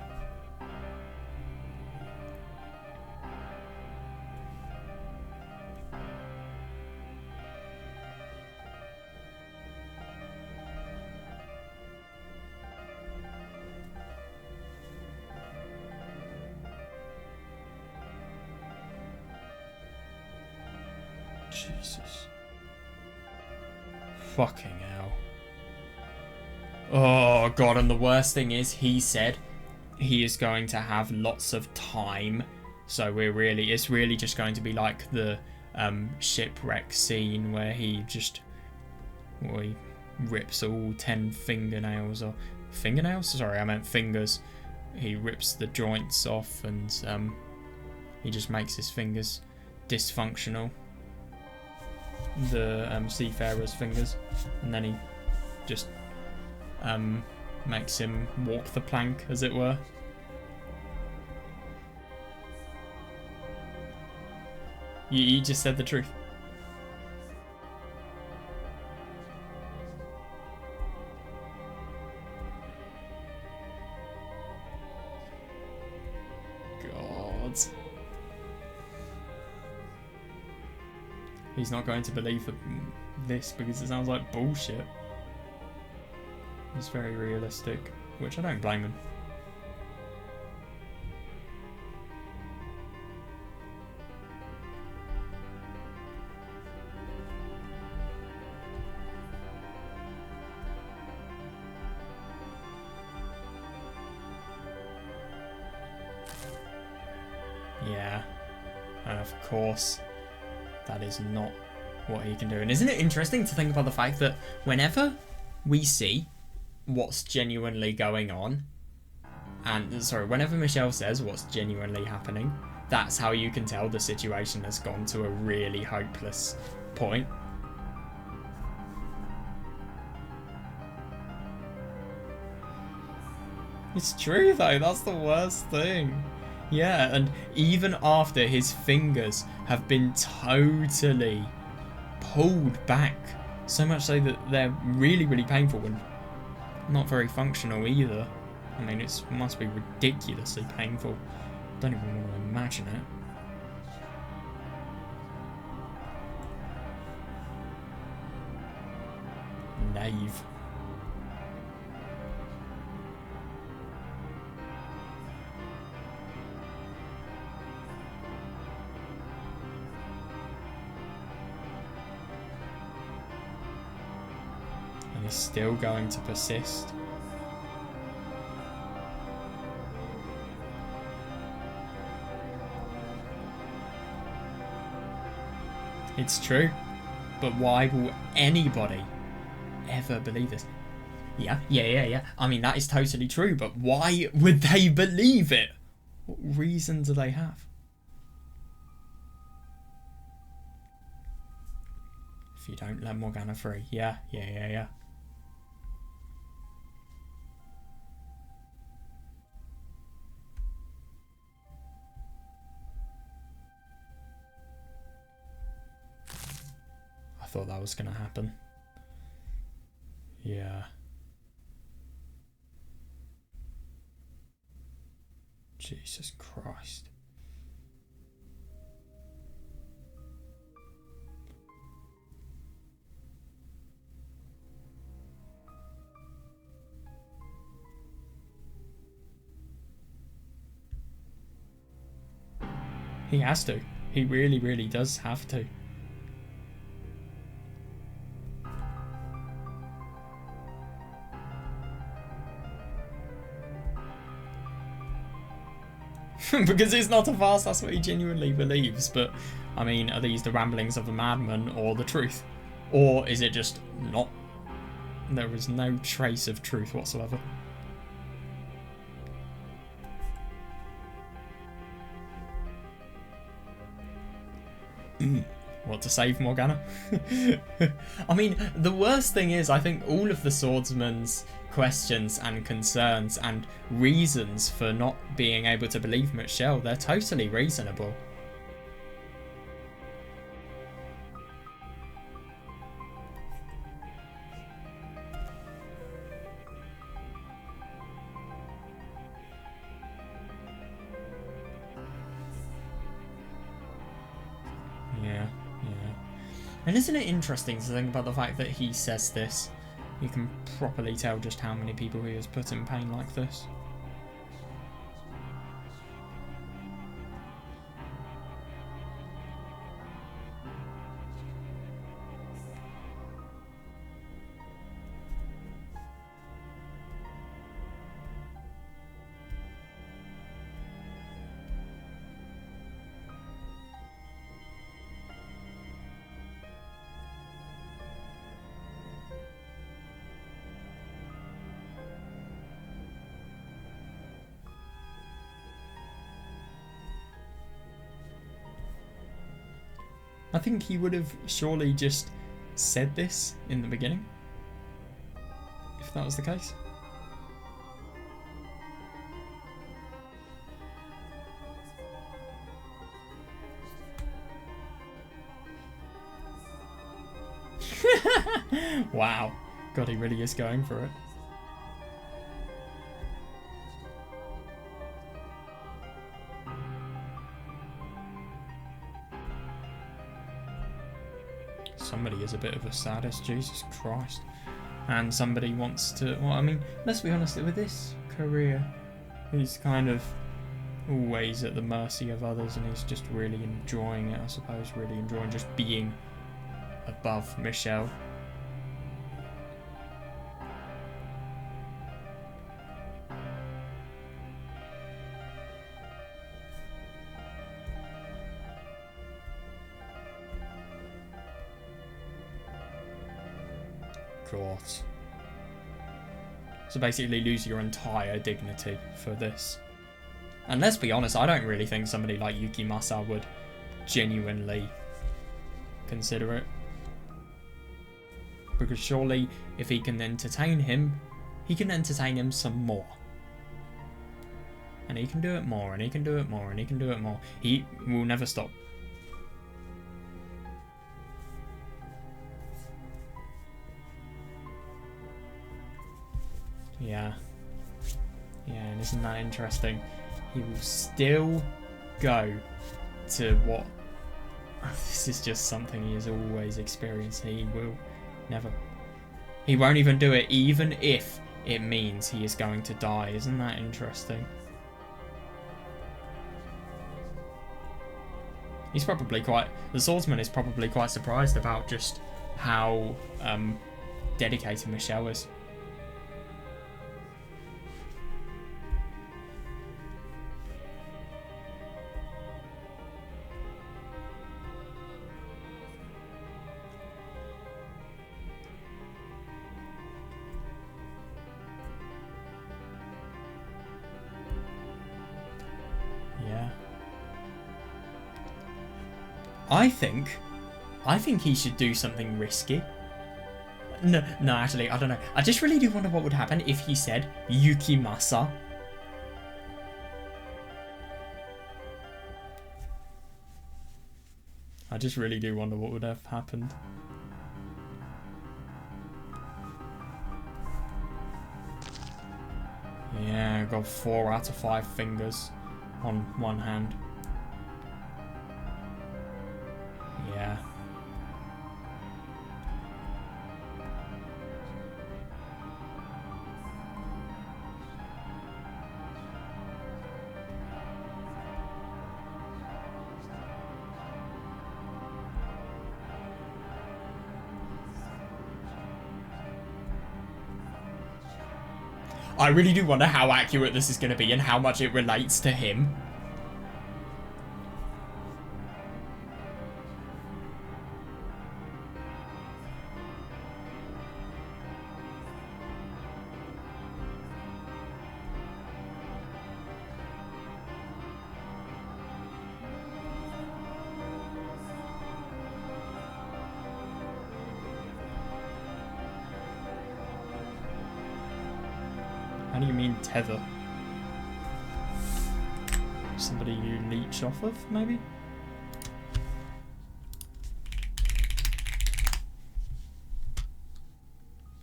Jesus. Fucking hell. Oh god, and the worst thing is he said he is going to have lots of time. So it's really just going to be like the shipwreck scene where he rips all 10 fingernails or fingernails? Sorry, I meant fingers. He rips the joints off and he just makes his fingers dysfunctional. The seafarer's fingers, and then he just makes him walk the plank, as it were. You just said the truth. God. He's not going to believe this because it sounds like bullshit. It's very realistic, which I don't blame him. Yeah, and of course, that is not what he can do. And isn't it interesting to think about the fact that whenever we see what's genuinely going on, and sorry, whenever Michel says what's genuinely happening, that's how you can tell the situation has gone to a really hopeless point. It's true though, that's the worst thing. Yeah, and even after his fingers have been totally pulled back, so much so that they're really, really painful and not very functional either. I mean, it must be ridiculously painful. I don't even want to imagine it. Knave. And he's still going to persist. It's true. But why will anybody ever believe this? Yeah. I mean, that is totally true, but why would they believe it? What reason do they have? If you don't let Morgana free. Yeah. I thought that was going to happen. Yeah. Jesus Christ. He has to. He really, really does have to. Because it's not a farce, that's what he genuinely believes. But, I mean, are these the ramblings of a madman or the truth? Or is it just not? There is no trace of truth whatsoever. What to save Morgana? I mean, the worst thing is, I think all of the swordsman's questions and concerns and reasons for not being able to believe Michel, they're totally reasonable. Yeah. And isn't it interesting to think about the fact that he says this? You can properly tell just how many people he has put in pain like this. I think he would have surely just said this in the beginning, if that was the case. Wow. God, he really is going for it. Somebody is a bit of a sadist, Jesus Christ. And somebody wants to... Well, I mean, let's be honest, with this career, he's kind of always at the mercy of others, and he's just really enjoying it, I suppose. Really enjoying just being above Michel. Course. So basically lose your entire dignity for this. And let's be honest, I don't really think somebody like Yukimasa would genuinely consider it. Because surely if he can entertain him, he can entertain him some more. And he can do it more, and he can do it more, and he can do it more. He will never stop. Yeah, and isn't that interesting? He will still go to what... This is just something he has always experienced. He will never... He won't even do it, even if it means he is going to die. Isn't that interesting? He's probably quite... The swordsman is probably quite surprised about just how dedicated Michel is. I think he should do something risky. No, actually, I don't know. I just really do wonder what would happen if he said Yukimasa. I just really do wonder what would have happened. Yeah, got 4 out of 5 fingers on one hand. Yeah. I really do wonder how accurate this is going to be and how much it relates to him. How do you mean tether? Somebody you leech off of, maybe?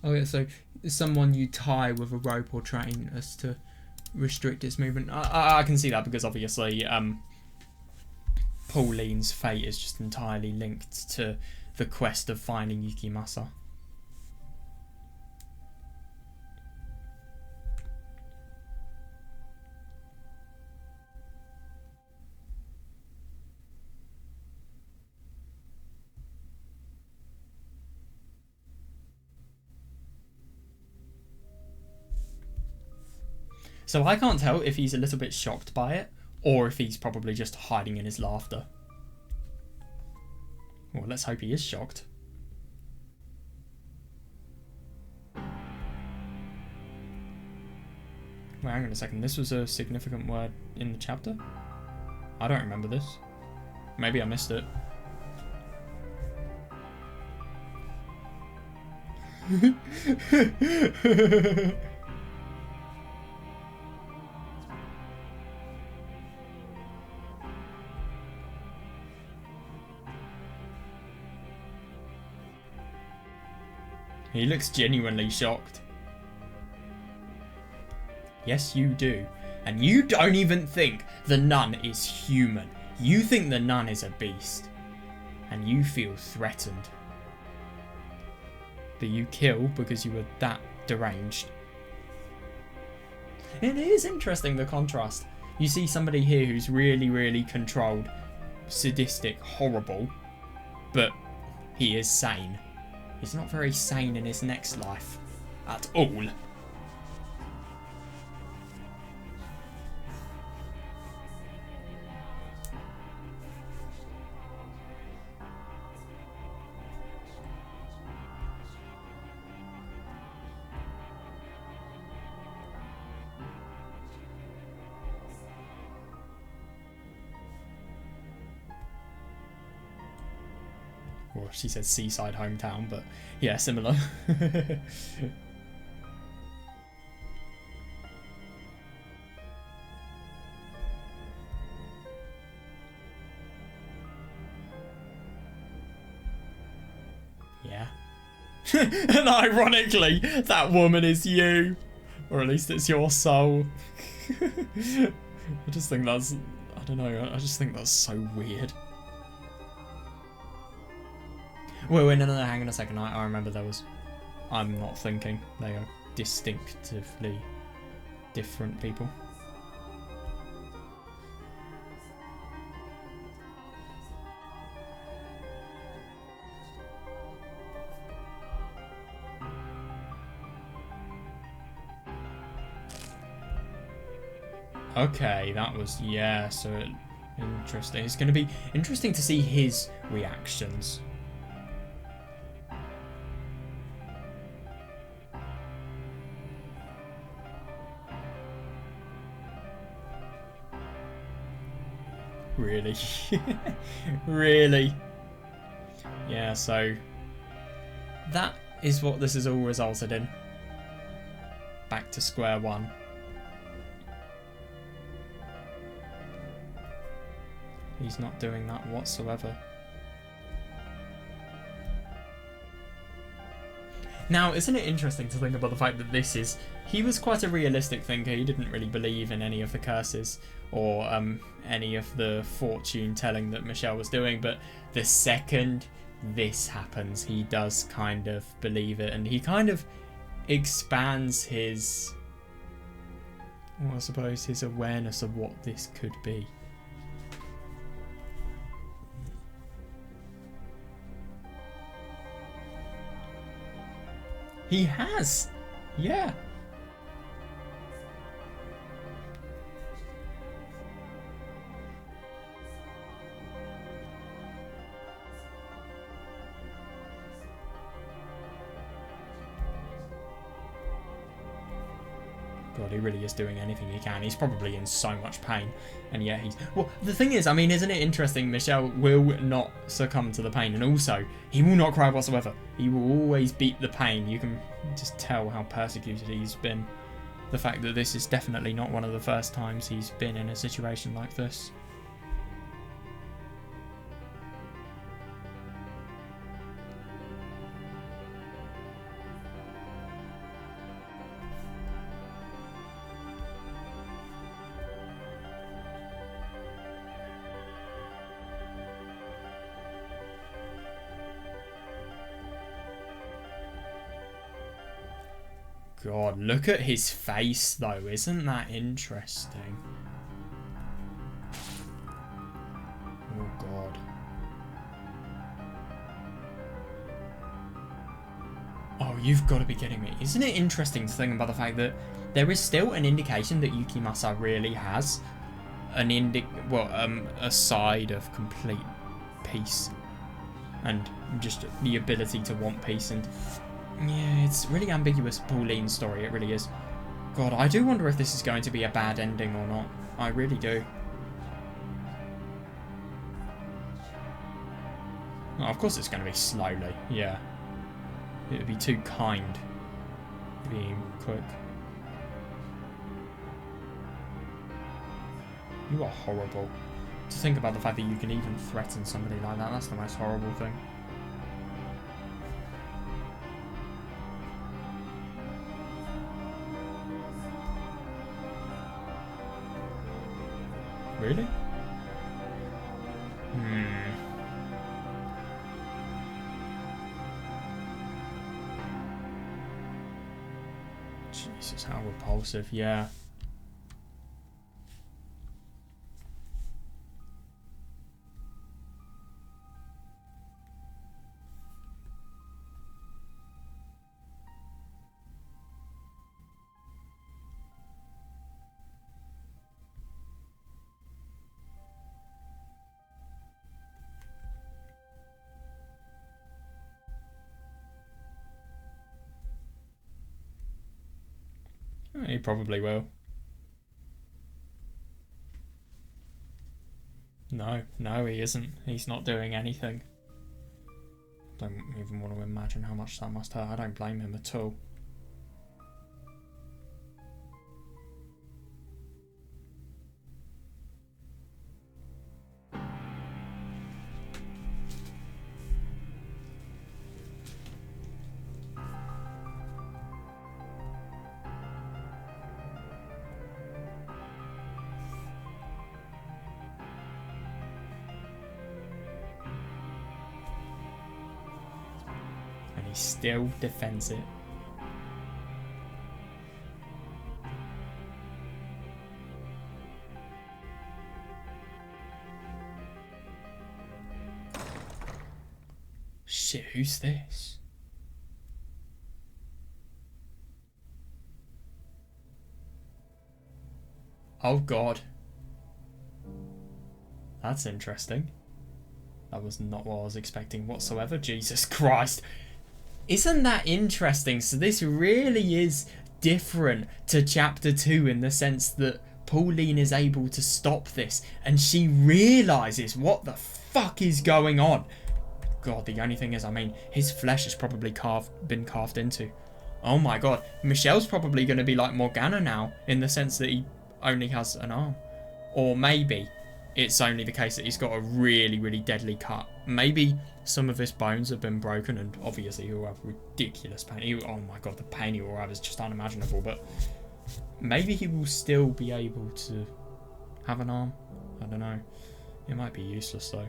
Oh yeah, so someone you tie with a rope or train as to restrict its movement. I can see that because obviously Pauline's fate is just entirely linked to the quest of finding Yukimasa. So I can't tell if he's a little bit shocked by it or if he's probably just hiding in his laughter. Well, let's hope he is shocked. Wait, hang on a second. This was a significant word in the chapter? I don't remember this. Maybe I missed it. He looks genuinely shocked. Yes, you do. And you don't even think the nun is human. You think the nun is a beast. And you feel threatened. But you kill because you were that deranged. It is interesting, the contrast. You see somebody here who's really, really controlled, sadistic, horrible, but he is sane. He's not very sane in his next life. At all. Well, she said seaside hometown, but yeah, similar. Yeah. And ironically, that woman is you. Or at least it's your soul. I just think that's... I don't know, I just think that's so weird. Wait, no, hang on a second. I remember there was... I'm not thinking. They are distinctively different people. Okay, that was... Yeah, so... Interesting. It's going to be interesting to see his reactions. Really? Really? Yeah, so that is what this has all resulted in. Back to square one. He's not doing that whatsoever. Now, isn't it interesting to think about the fact that he was quite a realistic thinker. He didn't really believe in any of the curses or any of the fortune telling that Michel was doing, but the second this happens, he does kind of believe it, and he kind of expands his, well, I suppose, his awareness of what this could be. He has! Yeah! God, he really is doing anything he can. He's probably in so much pain. And yeah, well, the thing is, I mean, isn't it interesting? Michel will not succumb to the pain. And also, he will not cry whatsoever. He will always beat the pain. You can just tell how persecuted he's been. The fact that this is definitely not one of the first times he's been in a situation like this. God, look at his face though, isn't that interesting? Oh God. Oh, you've got to be kidding me. Isn't it interesting to think about the fact that there is still an indication that Yukimasa really has a side of complete peace and just the ability to want peace. And yeah, it's really ambiguous, Pauline's story, it really is. God, I do wonder if this is going to be a bad ending or not. I really do. Oh, of course it's going to be slowly, yeah. It would be too kind being quick. You are horrible. To think about the fact that you can even threaten somebody like that, that's the most horrible thing. Really? Jesus, how repulsive, yeah. He probably will. No, he isn't. He's not doing anything. Don't even want to imagine how much that must hurt. I don't blame him at all. He still defends it. Shit, who's this? Oh God. That's interesting. That was not what I was expecting whatsoever. Jesus Christ. Isn't that interesting? So this really is different to chapter 2 in the sense that Pauline is able to stop this, and she realises what the fuck is going on. God, the only thing is, I mean, his flesh has probably been carved into. Oh my god, Michel's probably going to be like Morgana now, in the sense that he only has an arm. Or maybe it's only the case that he's got a really, really deadly cut. Maybe some of his bones have been broken, and obviously he'll have ridiculous pain. Oh my god, the pain he will have is just unimaginable, but maybe he will still be able to have an arm. I don't know. It might be useless though.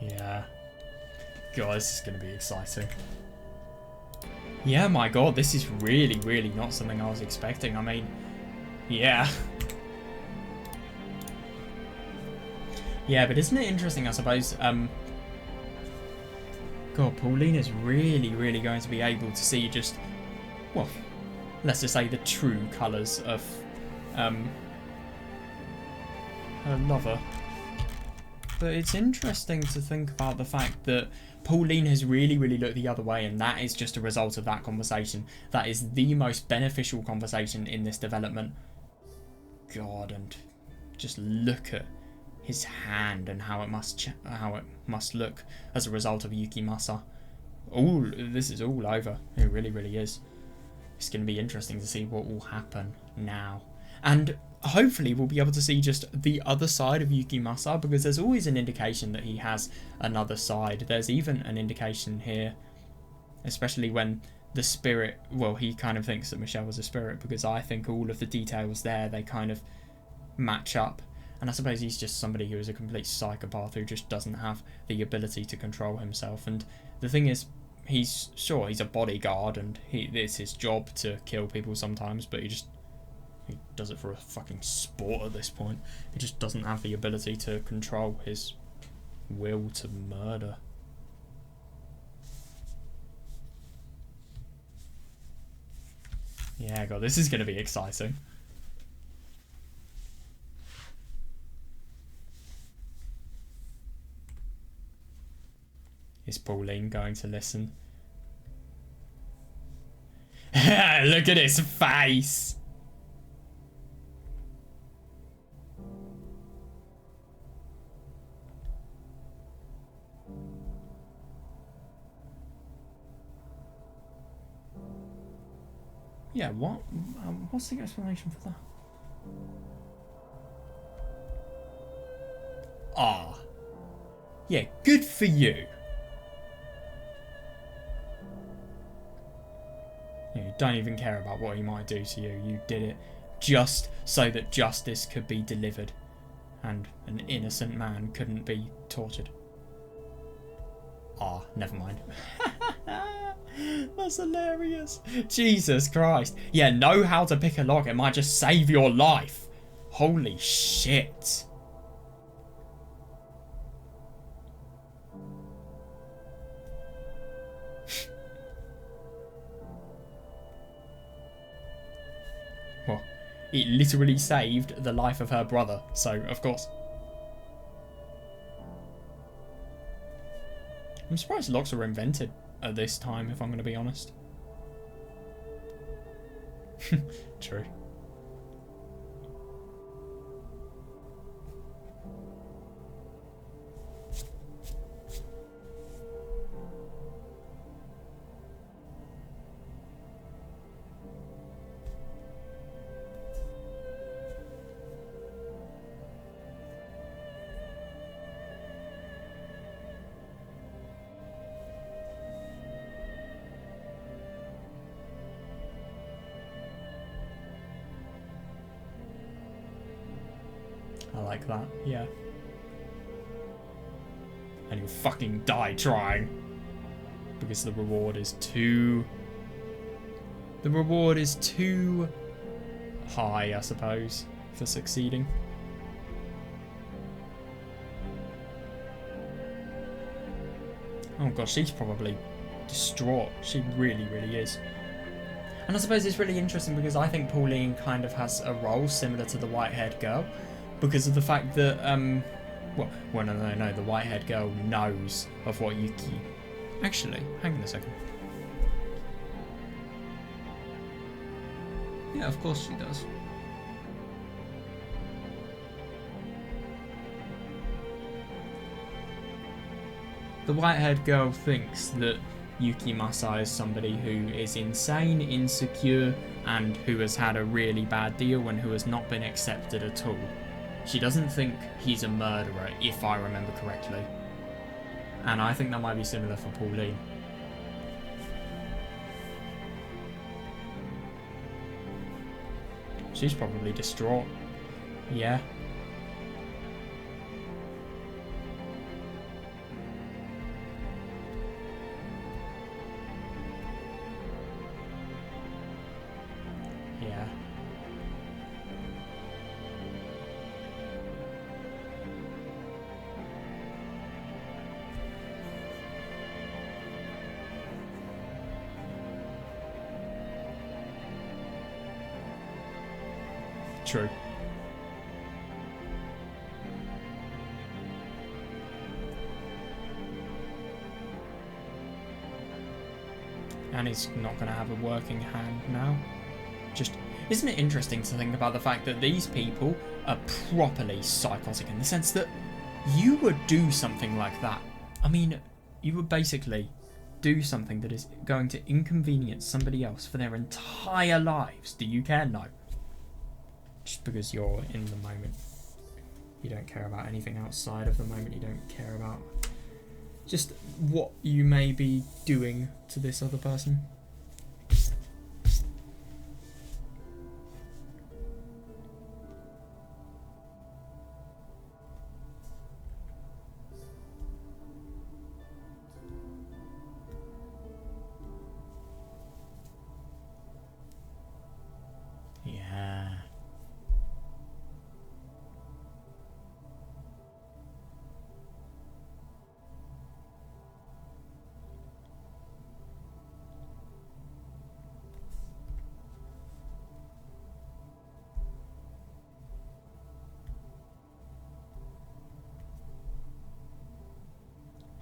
Yeah. God, this is going to be exciting. Yeah, my god, this is really, really not something I was expecting. I mean, yeah. Yeah, but isn't it interesting, I suppose, God, Pauline is really, really going to be able to see just, well, let's just say the true colours of, her lover. But it's interesting to think about the fact that Pauline has really, really looked the other way, and that is just a result of that conversation. That is the most beneficial conversation in this development. God, and just look at his hand and how it must look as a result of Yukimasa. This is all over. It really, really is. It's going to be interesting to see what will happen now. And hopefully we'll be able to see just the other side of Yukimasa, because there's always an indication that he has another side. There's even an indication here, especially when the spirit, well, he kind of thinks that Michel was a spirit, because I think all of the details there, they kind of match up. And I suppose he's just somebody who is a complete psychopath who just doesn't have the ability to control himself. And the thing is, he's a bodyguard and it's his job to kill people sometimes, but he does it for a fucking sport at this point. He just doesn't have the ability to control his will to murder. Yeah, God, this is going to be exciting. Is Pauline going to listen? Look at his face! Yeah, what? What's the explanation for that? Ah. Yeah, good for you. You don't even care about what he might do to you. You did it just so that justice could be delivered and an innocent man couldn't be tortured. Ah, never mind. That's hilarious. Jesus Christ. Yeah, know how to pick a lock. It might just save your life. Holy shit. Well, it literally saved the life of her brother, so of course. I'm surprised locks were invented at this time, if I'm going to be honest. True. I like that, yeah. And you'll fucking die trying. Because the reward is too... The reward is too high, I suppose, for succeeding. Oh gosh, she's probably distraught. She really, really is. And I suppose it's really interesting because I think Pauline kind of has a role similar to the white-haired girl. Because of the fact that, Well, no, the white-haired girl knows of what Yuki... Actually, hang on a second. Yeah, of course she does. The white-haired girl thinks that Yuki Masa is somebody who is insane, insecure, and who has had a really bad deal and who has not been accepted at all. She doesn't think he's a murderer, if I remember correctly. And I think that might be similar for Pauline. She's probably distraught. Yeah. Yeah. True. And he's not going to have a working hand now. Just, isn't it interesting to think about the fact that these people are properly psychotic in the sense that you would do something like that. I mean, you would basically do something that is going to inconvenience somebody else for their entire lives. Do you care? No. Just because you're in the moment. You don't care about anything outside of the moment. You don't care about just what you may be doing to this other person. Yeah.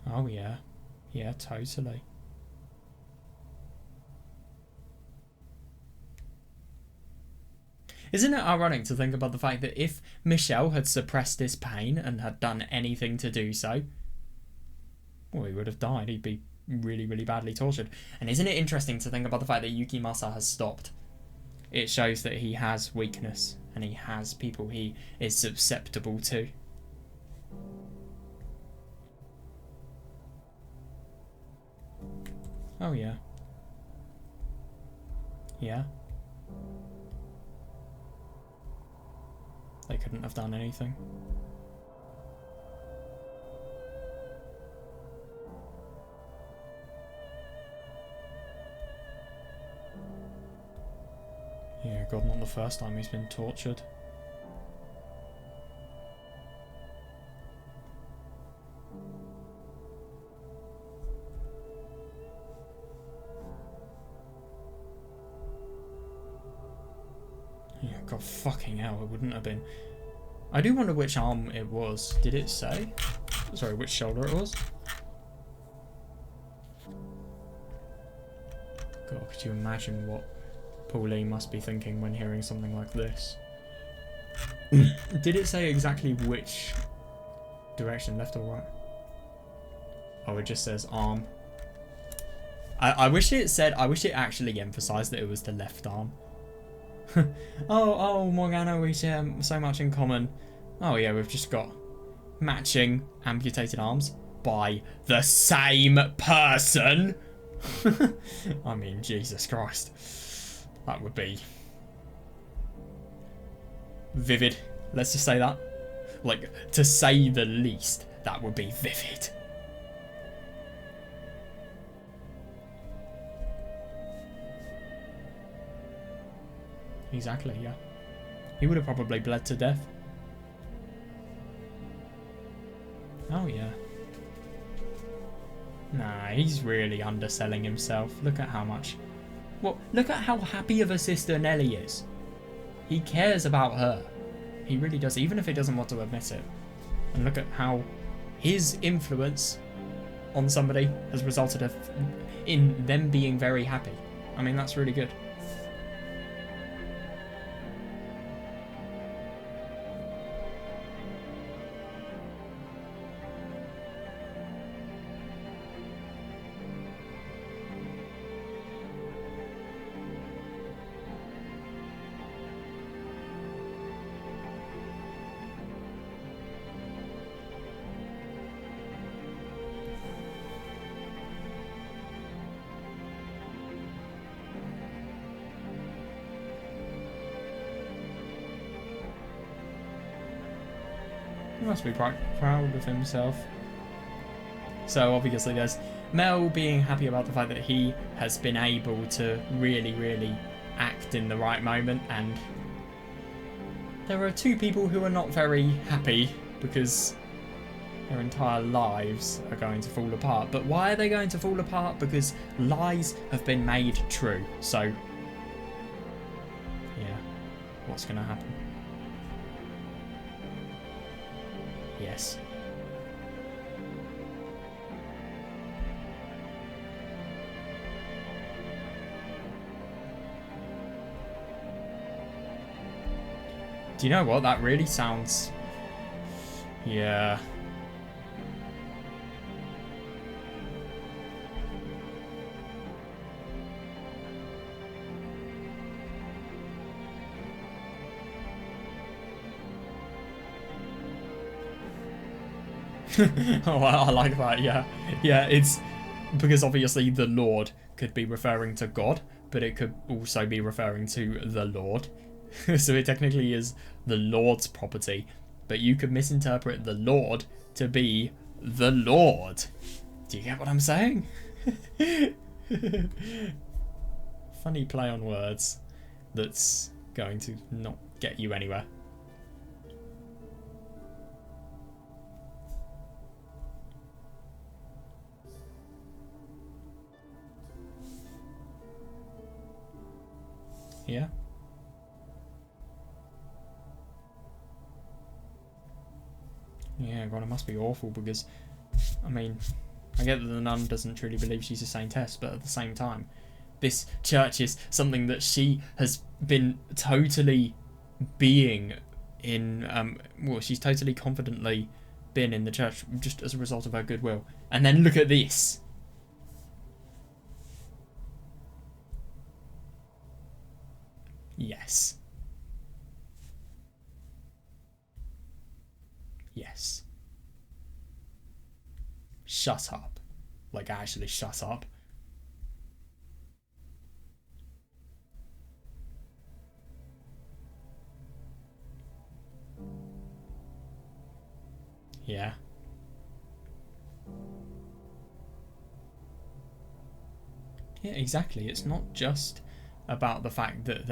Oh yeah. Yeah, totally. Isn't it ironic to think about the fact that if Michel had suppressed his pain and had done anything to do so, well, he would have died. He'd be really, really badly tortured. And isn't it interesting to think about the fact that Yuki Masa has stopped? It shows that he has weakness and he has people he is susceptible to. Oh yeah. Yeah. They couldn't have done anything. Yeah, God, not the first time he's been tortured. Yeah, God fucking hell, it wouldn't have been. I do wonder which arm it was. Did it say? Sorry, which shoulder it was? God, could you imagine what Pauline must be thinking when hearing something like this? Did it say exactly which direction, left or right? Oh, it just says arm. I wish it said, I wish it actually emphasised that it was the left arm. oh, Morgana, we share so much in common. Oh yeah, we've just got matching amputated arms by the same person. I mean, Jesus Christ. That would be vivid. Let's just say that. Like, to say the least, that would be vivid. Exactly, yeah. He would have probably bled to death. Oh, yeah. Nah, he's really underselling himself. Look at how much... Well, look at how happy of a sister Nelly is. He cares about her. He really does, even if he doesn't want to admit it. And look at how his influence on somebody has resulted in them being very happy. I mean, that's really good. He must be quite proud of himself. So obviously there's Mel being happy about the fact that he has been able to really, really act in the right moment, and there are two people who are not very happy because their entire lives are going to fall apart. But why are they going to fall apart? Because lies have been made true. So, yeah, what's going to happen? Yes. Do you know what? That really sounds... Yeah. Oh, I like that, yeah. Yeah, it's because obviously the Lord could be referring to God, but it could also be referring to the Lord. So it technically is the Lord's property, but you could misinterpret the Lord to be the Lord. Do you get what I'm saying? Funny play on words that's going to not get you anywhere. Yeah. Yeah, God, it must be awful because, I mean, I get that the nun doesn't truly believe she's a saintess, but at the same time, this church is something that she has been totally being in, well, she's totally confidently been in the church just as a result of her goodwill. And then look at this. Yes. Yes. Shut up. Like, actually shut up. Yeah. Yeah, exactly. It's not just about the fact that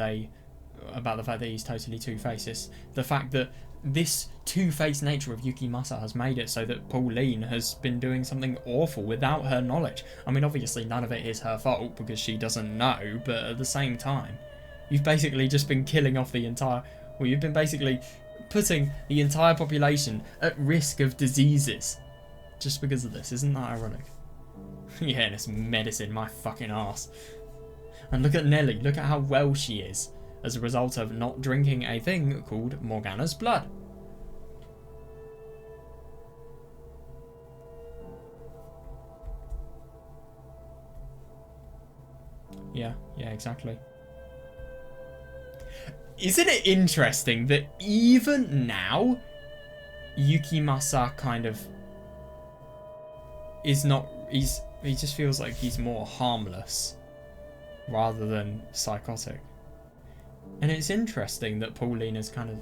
he's totally two-faced. It's the fact that this two-faced nature of Yukimasa has made it so that Pauline has been doing something awful without her knowledge. I mean, obviously none of it is her fault because she doesn't know, but at the same time, you've basically just been killing off the entire... Well, you've been basically putting the entire population at risk of diseases just because of this. Isn't that ironic? Yeah, and it's medicine, my fucking ass. And look at Nelly, look at how well she is as a result of not drinking a thing called Morgana's blood. Yeah, exactly. Isn't it interesting that even now, Yukimasa kind of is not... He just feels like he's more harmless rather than psychotic. And it's interesting that Pauline is kind of...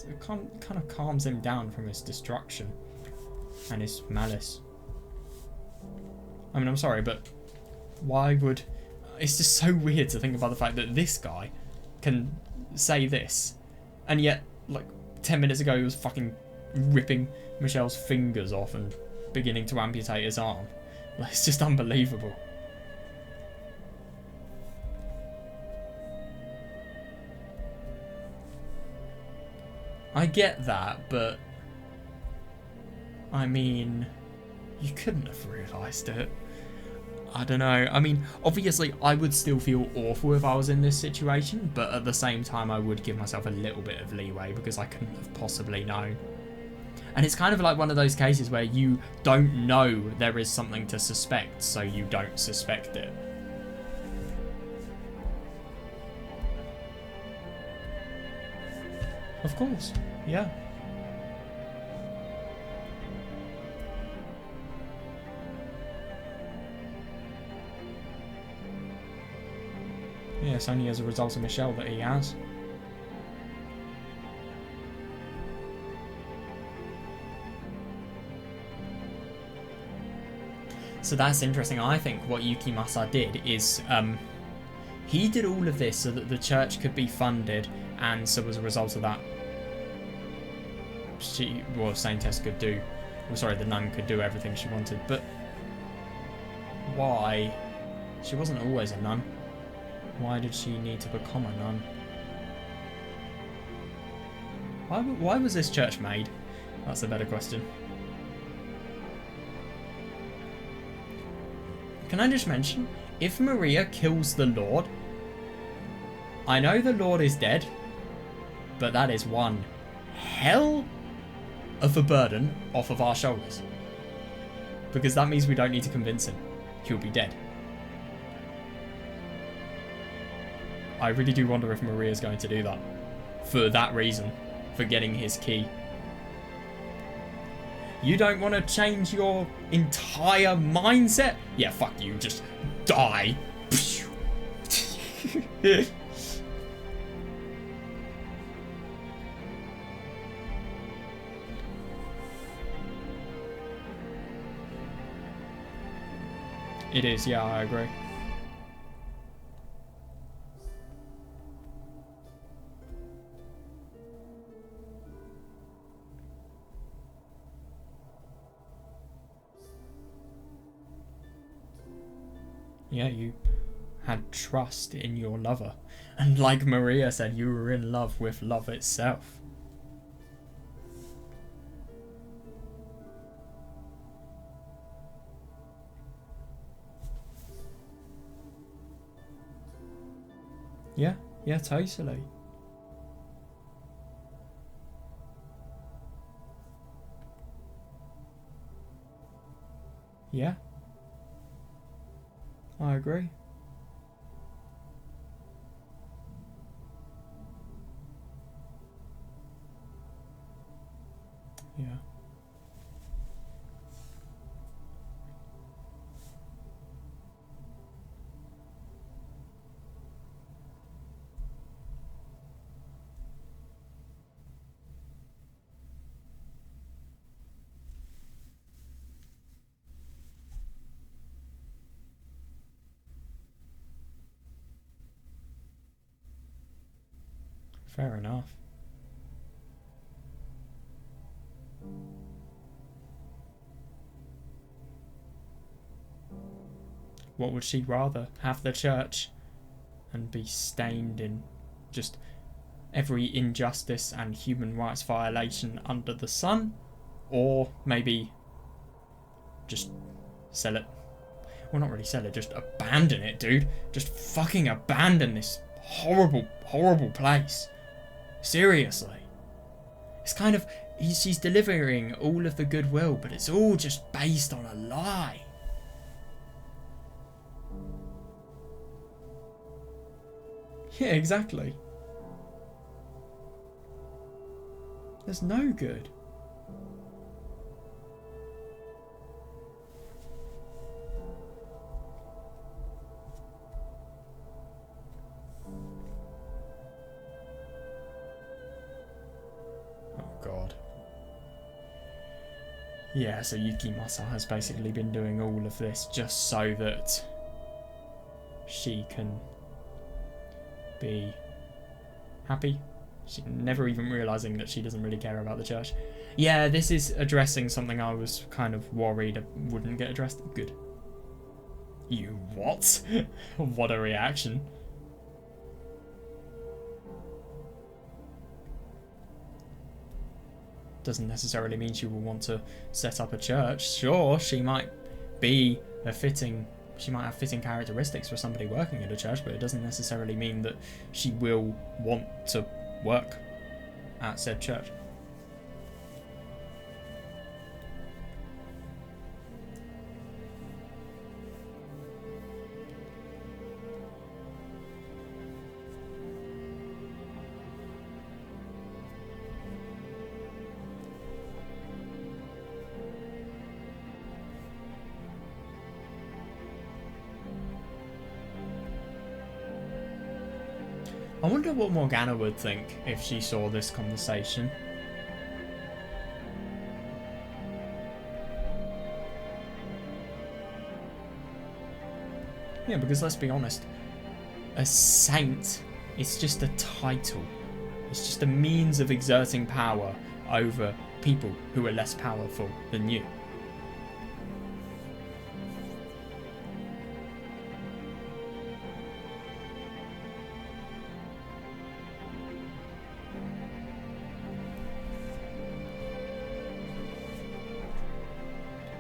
It kind of calms him down from his destruction and his malice. I mean, I'm sorry, but why would... It's just so weird to think about the fact that this guy can say this, and yet, like, 10 minutes ago he was fucking ripping Michel's fingers off and beginning to amputate his arm. Like, it's just unbelievable. I get that, but I mean, you couldn't have realised it. I don't know. I mean, obviously, I would still feel awful if I was in this situation, but at the same time, I would give myself a little bit of leeway because I couldn't have possibly known. And it's kind of like one of those cases where you don't know there is something to suspect, so you don't suspect it. Of course, yeah. Yeah, it's only as a result of Michel that he has. So that's interesting. I think what Yukimasa did is he did all of this so that the church could be funded, and so as a result of that, Saintess could do, the nun could do everything she wanted. But why? She wasn't always a nun. Why did she need to become a nun? Why was this church made? That's a better question. Can I just mention, if Maria kills the Lord, I know the Lord is dead, but that is one hell of a burden off of our shoulders. Because that means we don't need to convince him. He'll be dead. I really do wonder if Maria's going to do that. For that reason. For getting his key. You don't want to change your entire mindset? Yeah, fuck you. Just die. It is, yeah, I agree. Yeah, you had trust in your lover. And like Maria said, you were in love with love itself. Yeah, totally. Yeah. I agree. Yeah. Fair enough. What would she rather? Have the church and be stained in just every injustice and human rights violation under the sun? Or maybe just sell it? Well, not really sell it, just abandon it, dude. Just fucking abandon this horrible, horrible place. Seriously. It's kind of, she's delivering all of the goodwill, but it's all just based on a lie. Yeah, exactly. There's no good. God. Yeah, so Yukimasa has basically been doing all of this just so that she can be happy. She never even realising that she doesn't really care about the church. Yeah, this is addressing something I was kind of worried wouldn't get addressed. Good. You what? What a reaction. doesn't necessarily mean she will want to set up a church. Sure, she might be she might have fitting characteristics for somebody working at a church, but it doesn't necessarily mean that she will want to work at said church. I wonder what Morgana would think if she saw this conversation. Yeah, because let's be honest, a saint is just a title. It's just a means of exerting power over people who are less powerful than you.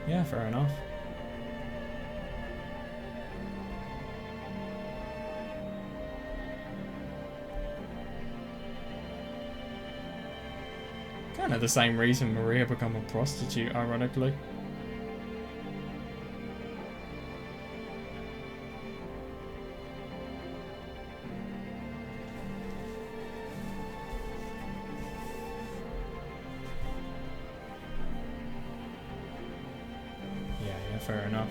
Yeah, fair enough. Kind of the same reason Maria became a prostitute, ironically. Yeah, fair enough.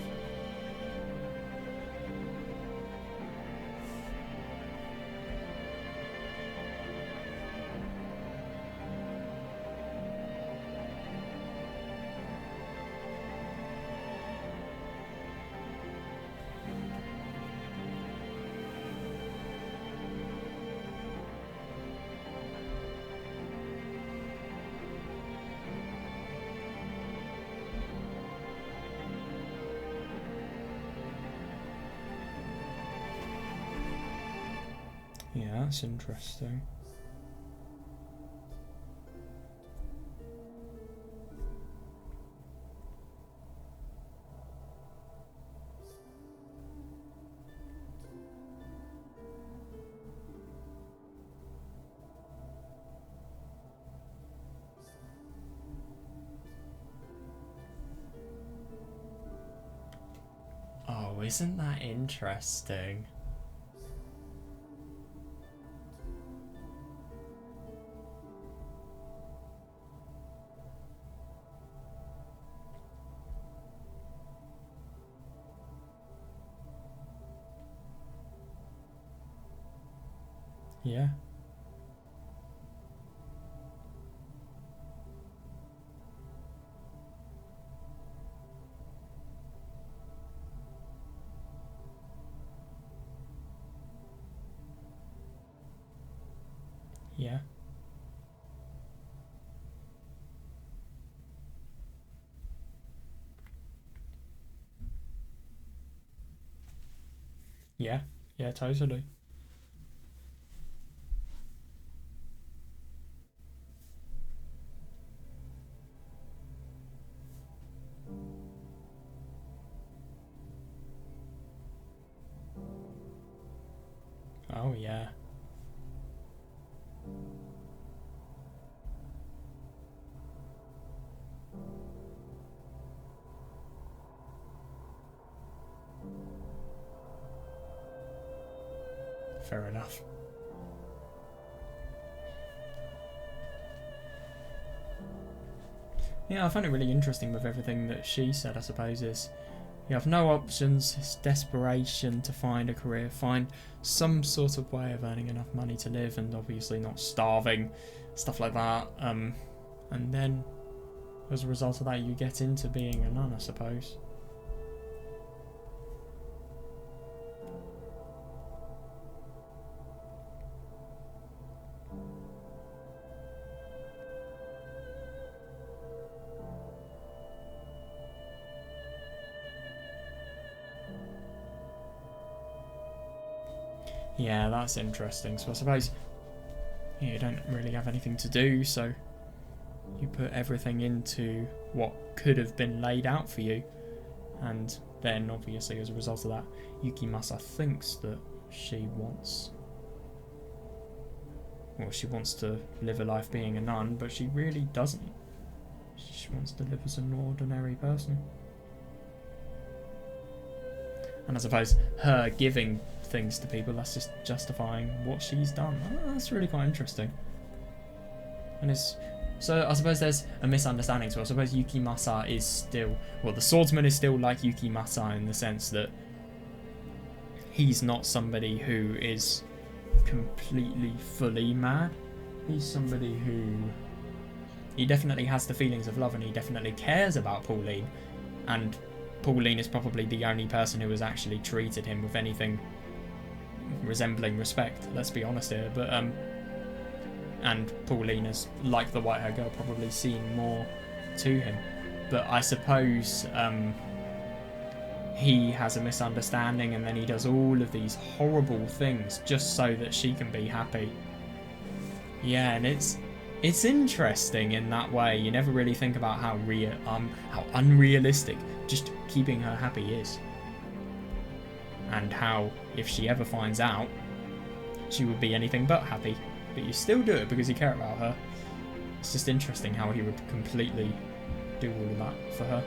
Yeah, that's interesting. Oh, isn't that interesting? Yeah. Yeah. Yeah. Yeah, totally. Oh, yeah. Fair enough. Yeah, I find it really interesting with everything that she said, I suppose, is you have no options, it's desperation to find a career, find some sort of way of earning enough money to live and obviously not starving, stuff like that. And then as a result of that you get into being a nun, I suppose. Yeah, that's interesting. So I suppose you don't really have anything to do, so You put everything into what could have been laid out for you, and then obviously as a result of that, Yukimasa thinks that she wants to live a life being a nun, but she really doesn't. She wants to live as an ordinary person. And I suppose her giving things to people, that's just justifying what she's done. Oh, that's really quite interesting. And so I suppose there's a misunderstanding. So I suppose Yukimasa is still, well, the swordsman is still like Yukimasa in the sense that he's not somebody who is completely fully mad. He's somebody who, he definitely has the feelings of love, and he definitely cares about Pauline, and Pauline is probably the only person who has actually treated him with anything resembling respect, let's be honest here. But and Pauline has, like the white-haired girl, probably seen more to him. But I suppose he has a misunderstanding, and then he does all of these horrible things just so that she can be happy. Yeah, and it's interesting in that way. You never really think about how unrealistic just keeping her happy is, and how if she ever finds out, she would be anything but happy. But you still do it because you care about her. It's just interesting how he would completely do all of that for her.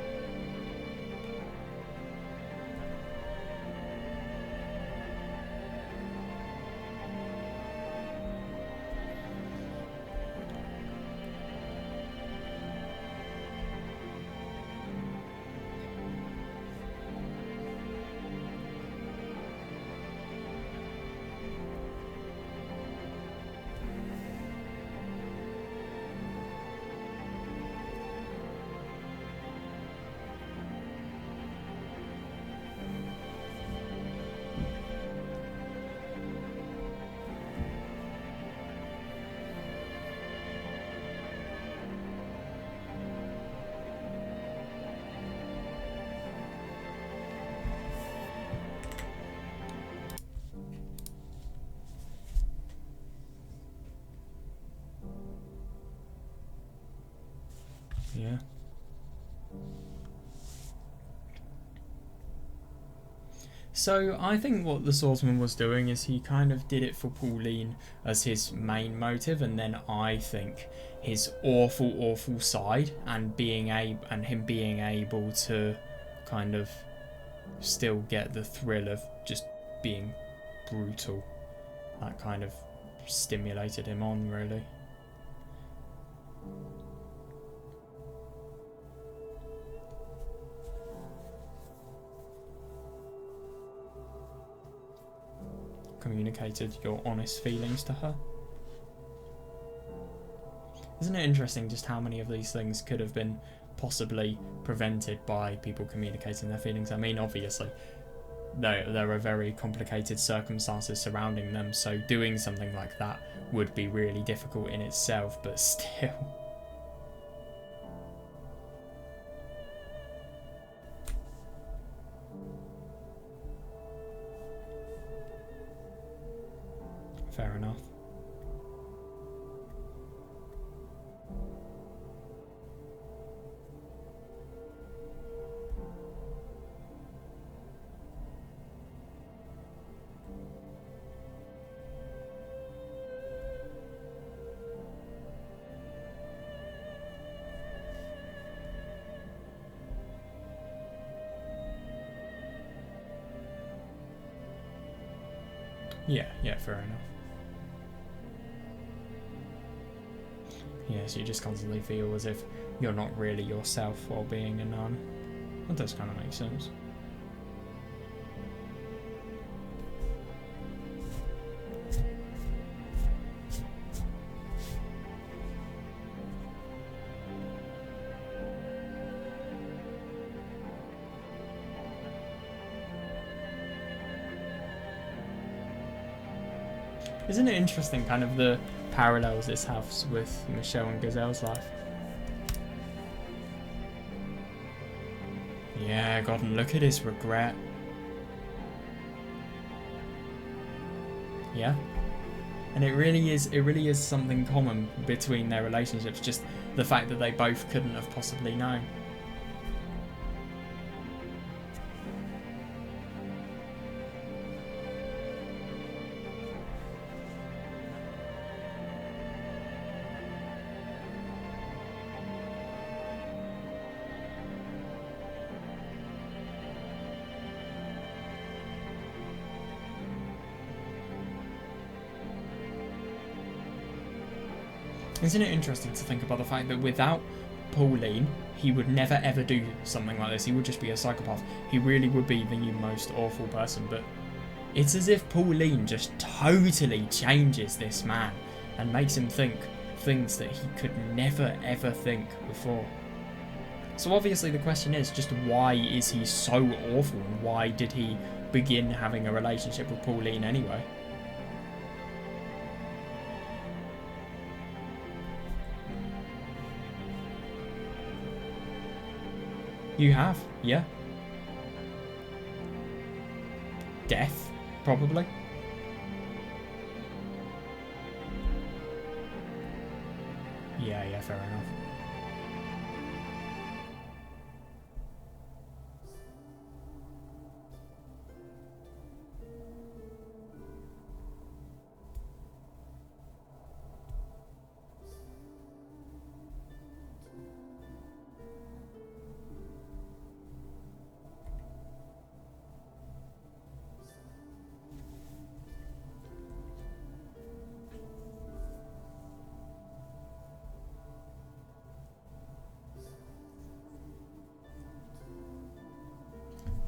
Yeah. So I think what the swordsman was doing is he kind of did it for Pauline as his main motive, and then I think his awful side and him being able to kind of still get the thrill of just being brutal, that kind of stimulated him on, really. Communicated your honest feelings to her. Isn't it interesting just how many of these things could have been possibly prevented by people communicating their feelings? I mean, obviously, there are very complicated circumstances surrounding them, so doing something like that would be really difficult in itself, but still. Fair enough. Yeah, fair enough. Yes, you just constantly feel as if you're not really yourself while being a nun. That does kind of make sense. Isn't it interesting, kind of the parallels this has with Michel and Gazelle's life? Yeah, God, and look at his regret. And it really is something common between their relationships, just the fact that they both couldn't have possibly known. Isn't it interesting to think about the fact that without Pauline, he would never ever do something like this. He would just be a psychopath. He really would be the most awful person. But it's as if Pauline just totally changes this man and makes him think things that he could never ever think before. So obviously the question is just, why is he so awful, and why did he begin having a relationship with Pauline anyway? You have, yeah. Death, probably. Yeah, fair enough.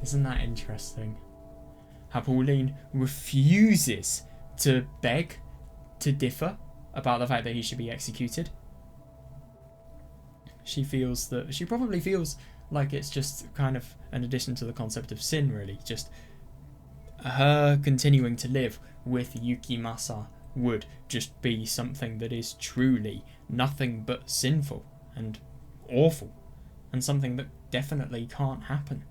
Isn't that interesting? How Pauline refuses to beg to differ about the fact that he should be executed. She probably feels like it's just kind of an addition to the concept of sin, really. Just her continuing to live with Yukimasa would just be something that is truly nothing but sinful and awful, and something that definitely can't happen.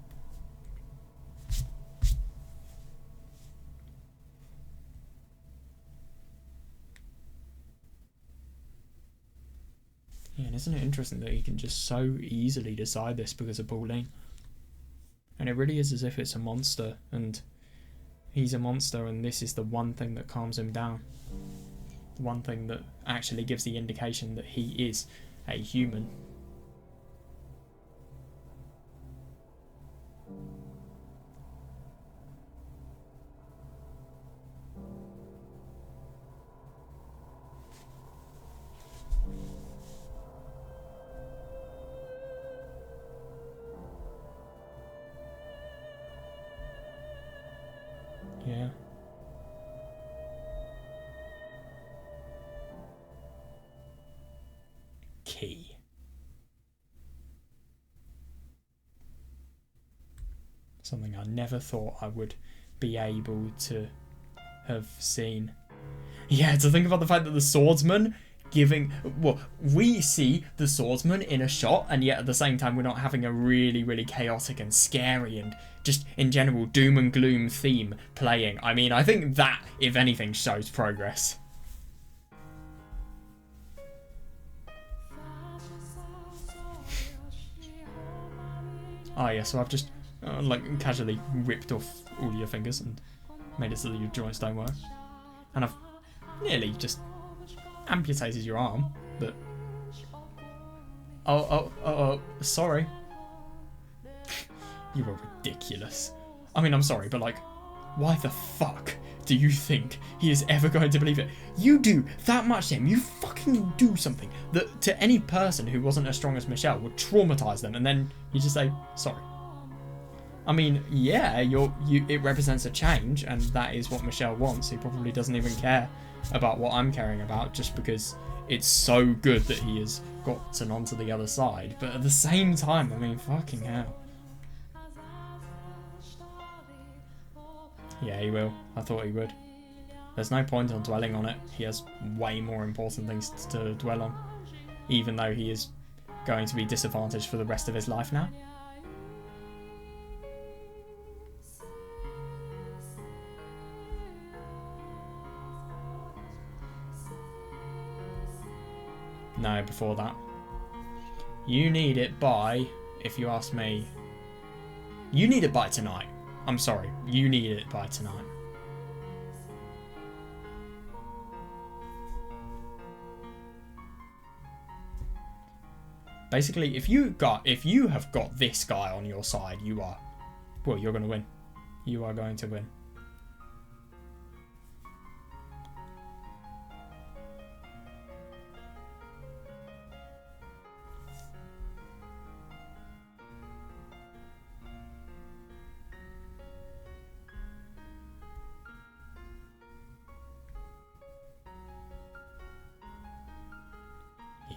Yeah, and isn't it interesting that he can just so easily decide this because of Pauline? And it really is as if it's a monster, and he's a monster, and this is the one thing that calms him down. The one thing that actually gives the indication that he is a human. Yeah. Key. Something I never thought I would be able to have seen. Yeah, to think about the fact that the Swordsman we see the Swordsman in a shot, and yet at the same time we're not having a really, really chaotic and scary and just in general doom and gloom theme playing. I mean, I think that, if anything, shows progress. Oh yeah, so I've just casually ripped off all your fingers and made it so that your joints don't work, and I've nearly just amputated your arm, but sorry. You were ridiculous. I mean, I'm sorry, but why the fuck do you think he is ever going to believe it? You do that much to him, you fucking do something that to any person who wasn't as strong as Michel would traumatize them, and then you just say sorry. I mean, yeah, it represents a change, and that is what Michel wants. He probably doesn't even care about what I'm caring about, just because it's so good that he has gotten onto the other side. But at the same time, I mean, fucking hell. Yeah, he will. I thought he would. There's no point on dwelling on it. He has way more important things to dwell on, even though he is going to be disadvantaged for the rest of his life now. No, before that. You need it by, if you ask me, you need it by tonight. I'm sorry, you need it by tonight. Basically, if you have got this guy on your side, you are, well, you're going to win. You are going to win.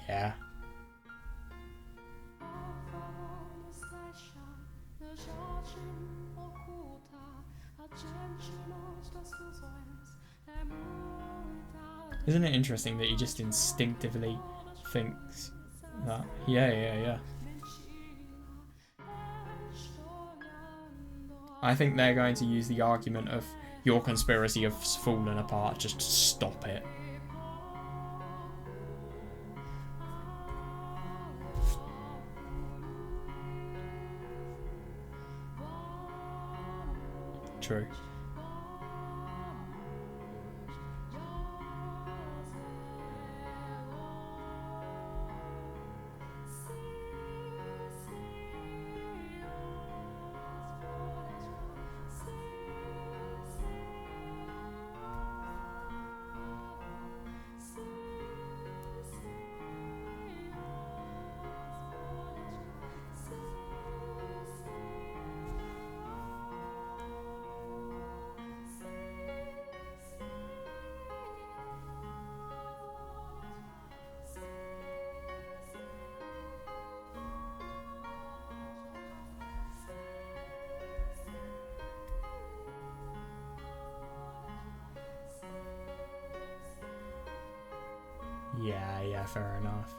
Yeah. Isn't it interesting that he just instinctively thinks that? Yeah. I think they're going to use the argument of your conspiracy has fallen apart just to stop it. True. Yeah, fair enough.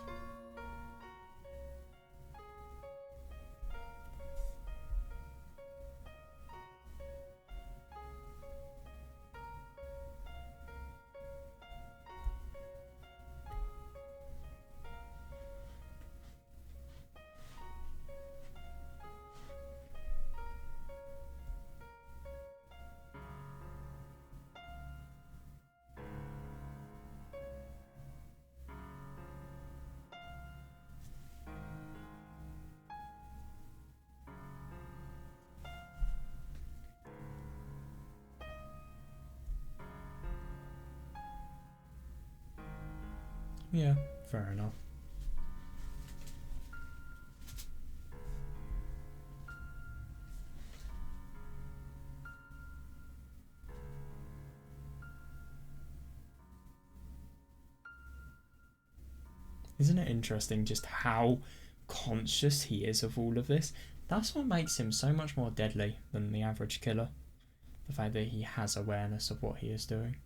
Yeah, fair enough. Isn't it interesting just how conscious he is of all of this? That's what makes him so much more deadly than the average killer. The fact that he has awareness of what he is doing.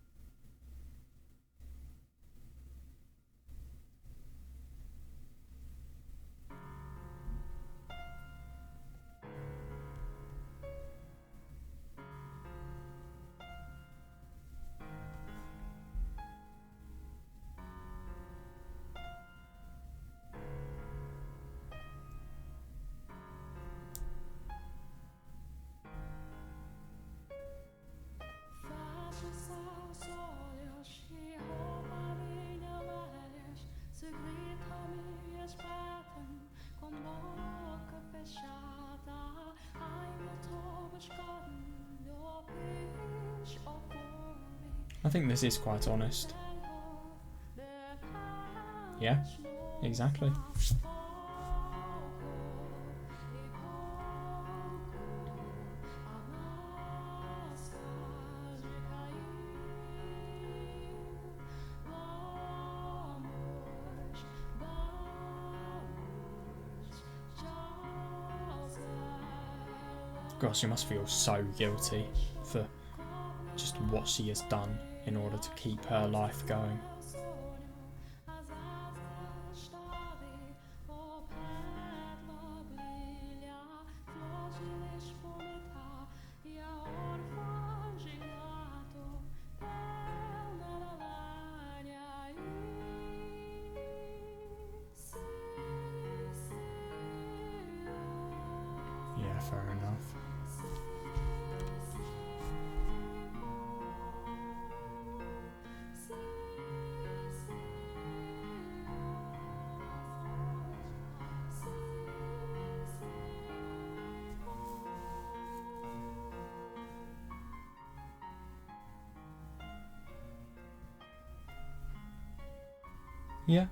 I think this is quite honest. Yeah, exactly. Gosh, she must feel so guilty for just what she has done in order to keep her life going. Yeah, fair enough. Yeah.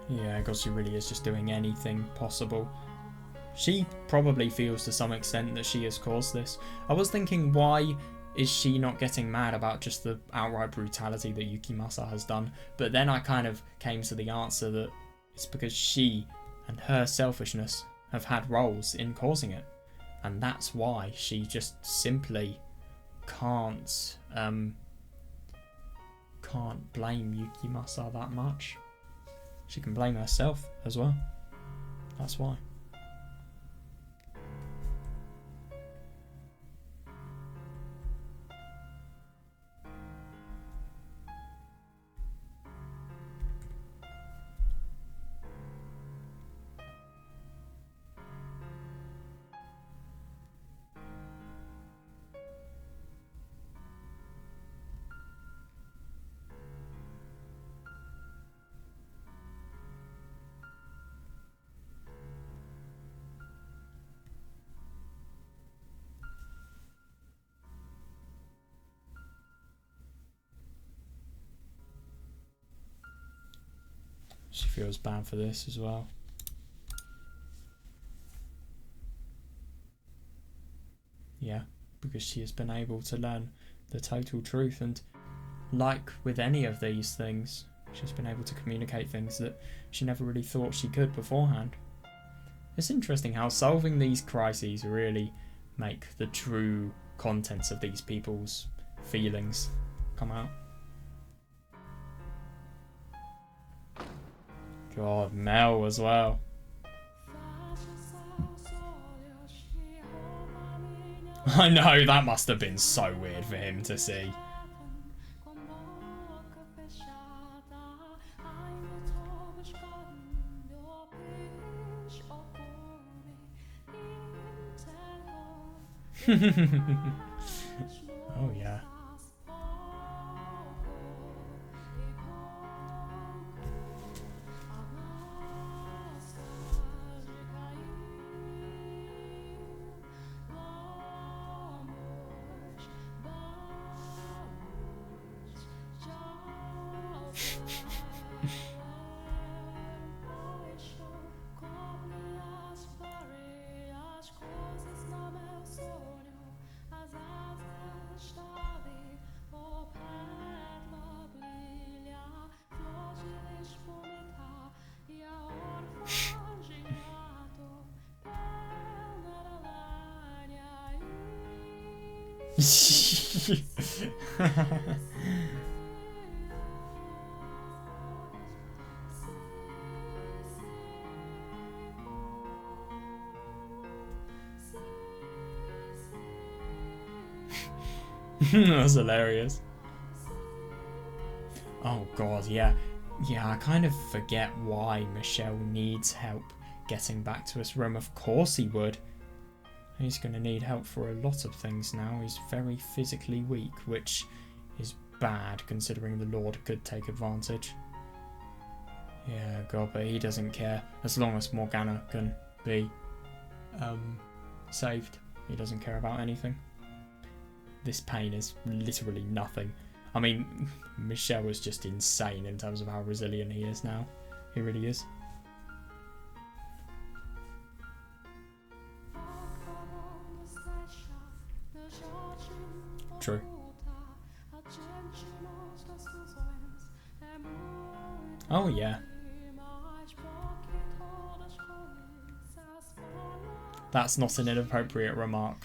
Yeah, because she really is just doing anything possible. She probably feels to some extent that she has caused this. I was thinking, why is she not getting mad about just the outright brutality that Yukimasa has done? But then I kind of came to the answer that it's because she and her selfishness have had roles in causing it. And that's why she just simply can't blame Yukimasa that much. She can blame herself as well. That's why. She feels bad for this as well. Yeah, because she has been able to learn the total truth, and like with any of these things, she's been able to communicate things that she never really thought she could beforehand. It's interesting how solving these crises really make the true contents of these people's feelings come out. God, Mel as well. I know, that must have been so weird for him to see. Oh yeah. That's hilarious. Oh god, yeah. Yeah, I kind of forget why Michel needs help getting back to his room. Of course he would. He's going to need help for a lot of things now. He's very physically weak, which is bad considering the Lord could take advantage. Yeah, god, but he doesn't care. As long as Morgana can be saved, he doesn't care about anything. This pain is literally nothing. I mean, Michel was just insane in terms of how resilient he is now. He really is. True. Oh yeah. That's not an inappropriate remark.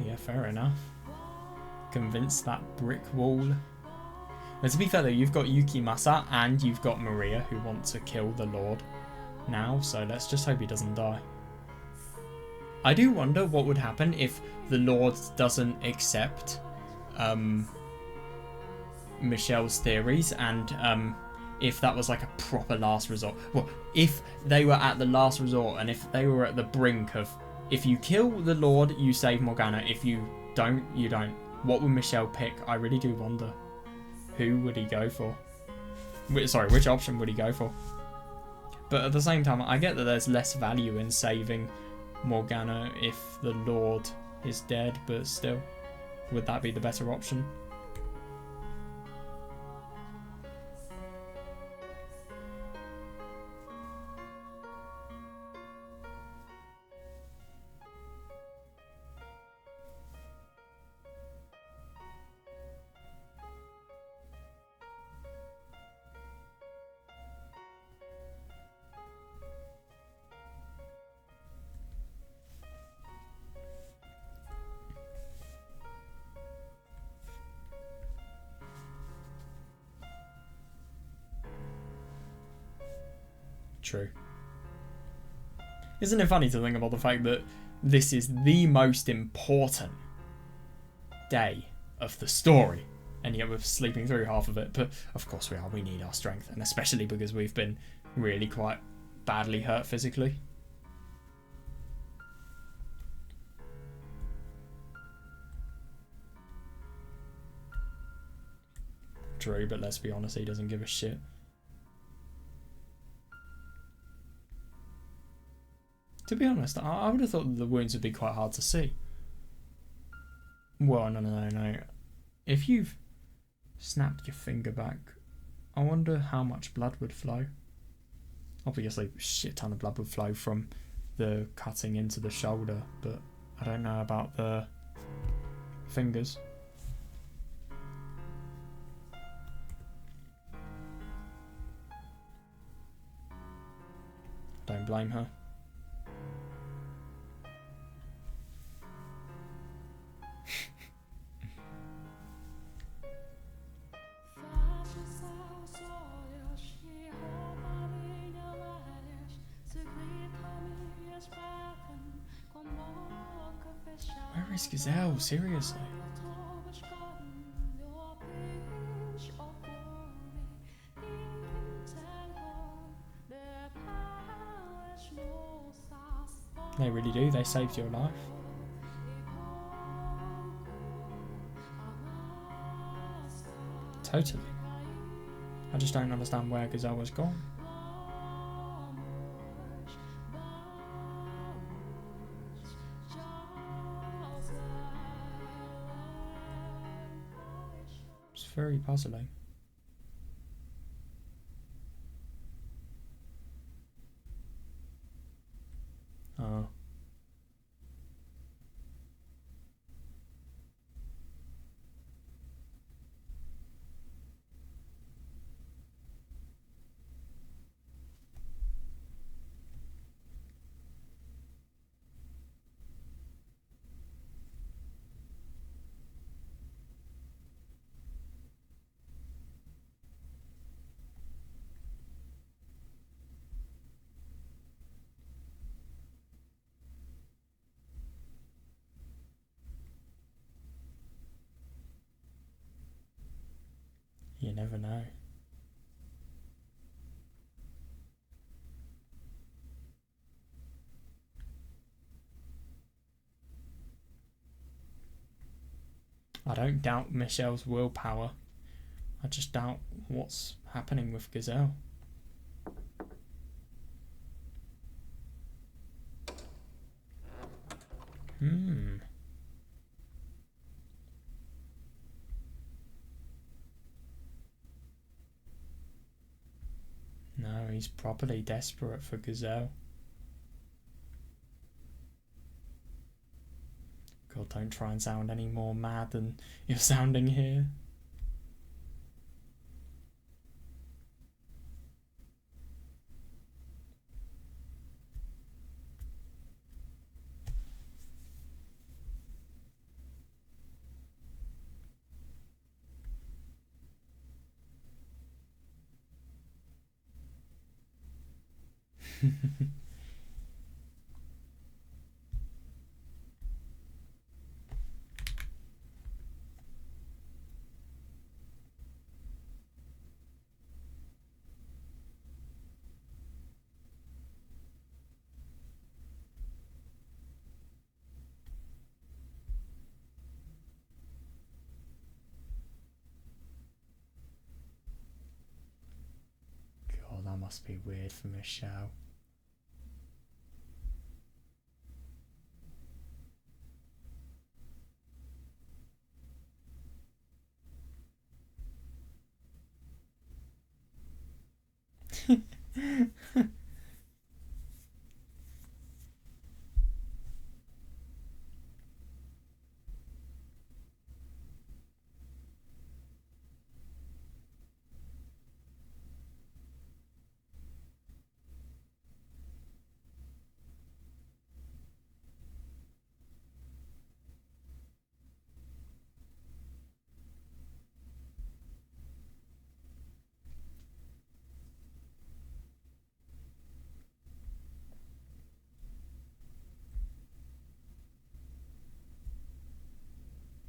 Yeah, fair enough. Convince that brick wall. But to be fair though, you've got Yukimasa and you've got Maria who want to kill the Lord now, so let's just hope he doesn't die. I do wonder what would happen if the Lord doesn't accept Michel's theories, and if that was like a proper last resort. Well, if they were at the last resort and if they were at the brink of, if you kill the Lord, you save Morgana. If you don't, you don't. What would Michel pick? I really do wonder. Who would he go for? Sorry, which option would he go for? But at the same time, I get that there's less value in saving Morgana if the Lord is dead, but still, would that be the better option? True. Isn't it funny to think about the fact that this is the most important day of the story, and yet we're sleeping through half of it? But of course we are. We need our strength, and especially because we've been really quite badly hurt physically. True, but let's be honest, he doesn't give a shit. To be honest, I would have thought that the wounds would be quite hard to see. Well, no. If you've snapped your finger back, I wonder how much blood would flow. Obviously, a shit ton of blood would flow from the cutting into the shoulder, but I don't know about the fingers. Don't blame her. Where is Gazelle? Seriously? They really do. They saved your life. Totally. I just don't understand where Gazelle was gone. It's very puzzling. Oh. I don't doubt Michel's willpower. I just doubt what's happening with Gazelle. No, he's properly desperate for Gazelle. God, don't try and sound any more mad than you're sounding here. God, that must be weird for Michel.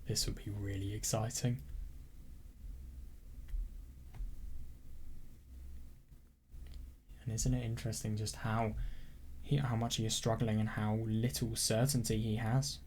This would be really exciting. And isn't it interesting just how much he is struggling and how little certainty he has?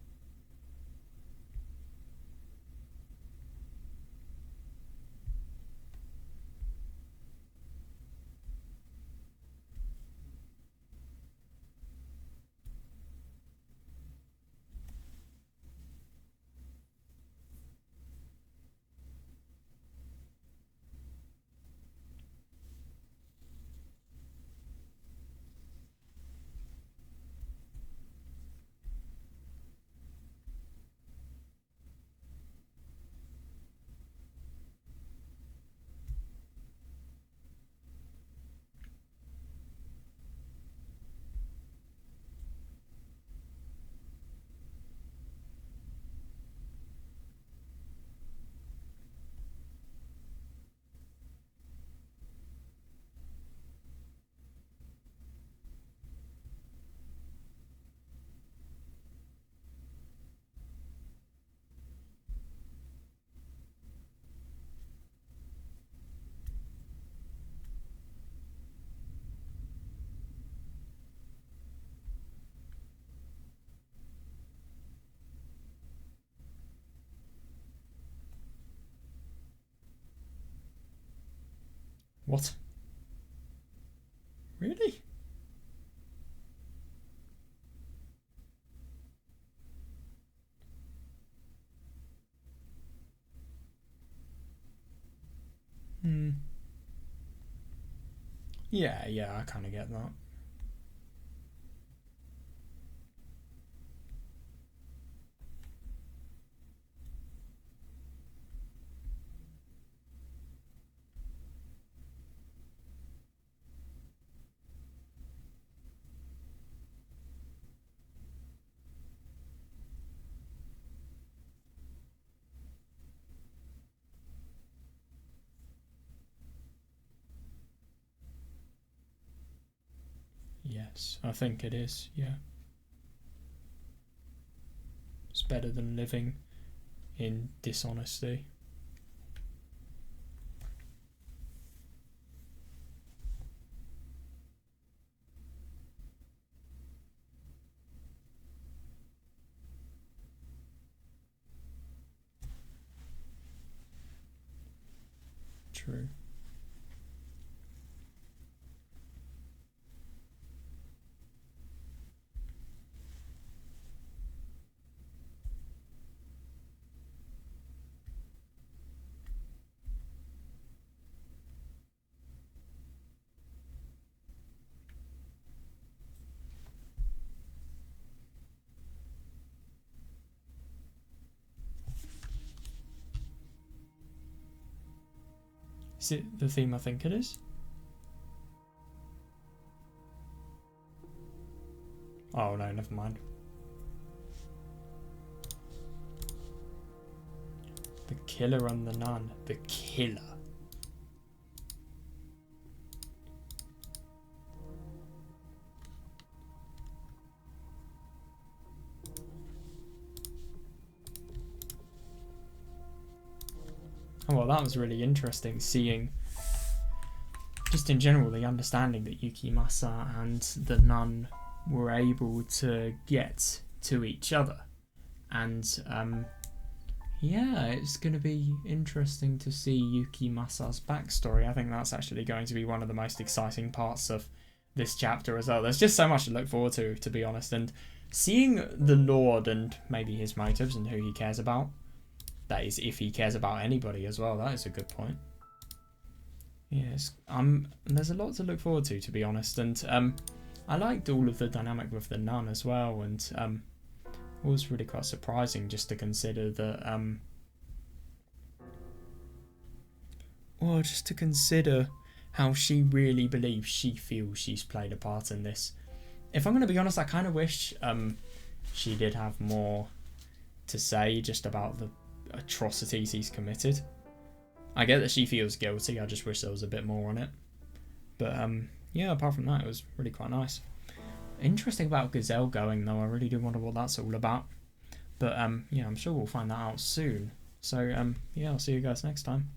What? Really? Yeah, I kind of get that. Yes, I think it is, yeah. It's better than living in dishonesty. true. Is it the theme I think it is? Oh no, never mind. The killer and the nun. The killer. Oh, well, that was really interesting, seeing just in general the understanding that Yukimasa and the nun were able to get to each other. And yeah, it's going to be interesting to see Yukimasa's backstory. I think that's actually going to be one of the most exciting parts of this chapter as well. There's just so much to look forward to be honest, and seeing the Lord and maybe his motives and who he cares about. That is, if he cares about anybody as well. That is a good point. Yes, there's a lot to look forward to be honest, and I liked all of the dynamic with the nun as well, and it was really quite surprising just to consider that well, just to consider how she really believes she feels she's played a part in this. If I'm going to be honest, I kind of wish she did have more to say just about the atrocities he's committed. I get that she feels guilty, I just wish there was a bit more on it. But yeah, apart from that, it was really quite nice. Interesting about Gazelle going though, I really do wonder what that's all about. But yeah, I'm sure we'll find that out soon. So yeah, I'll see you guys next time.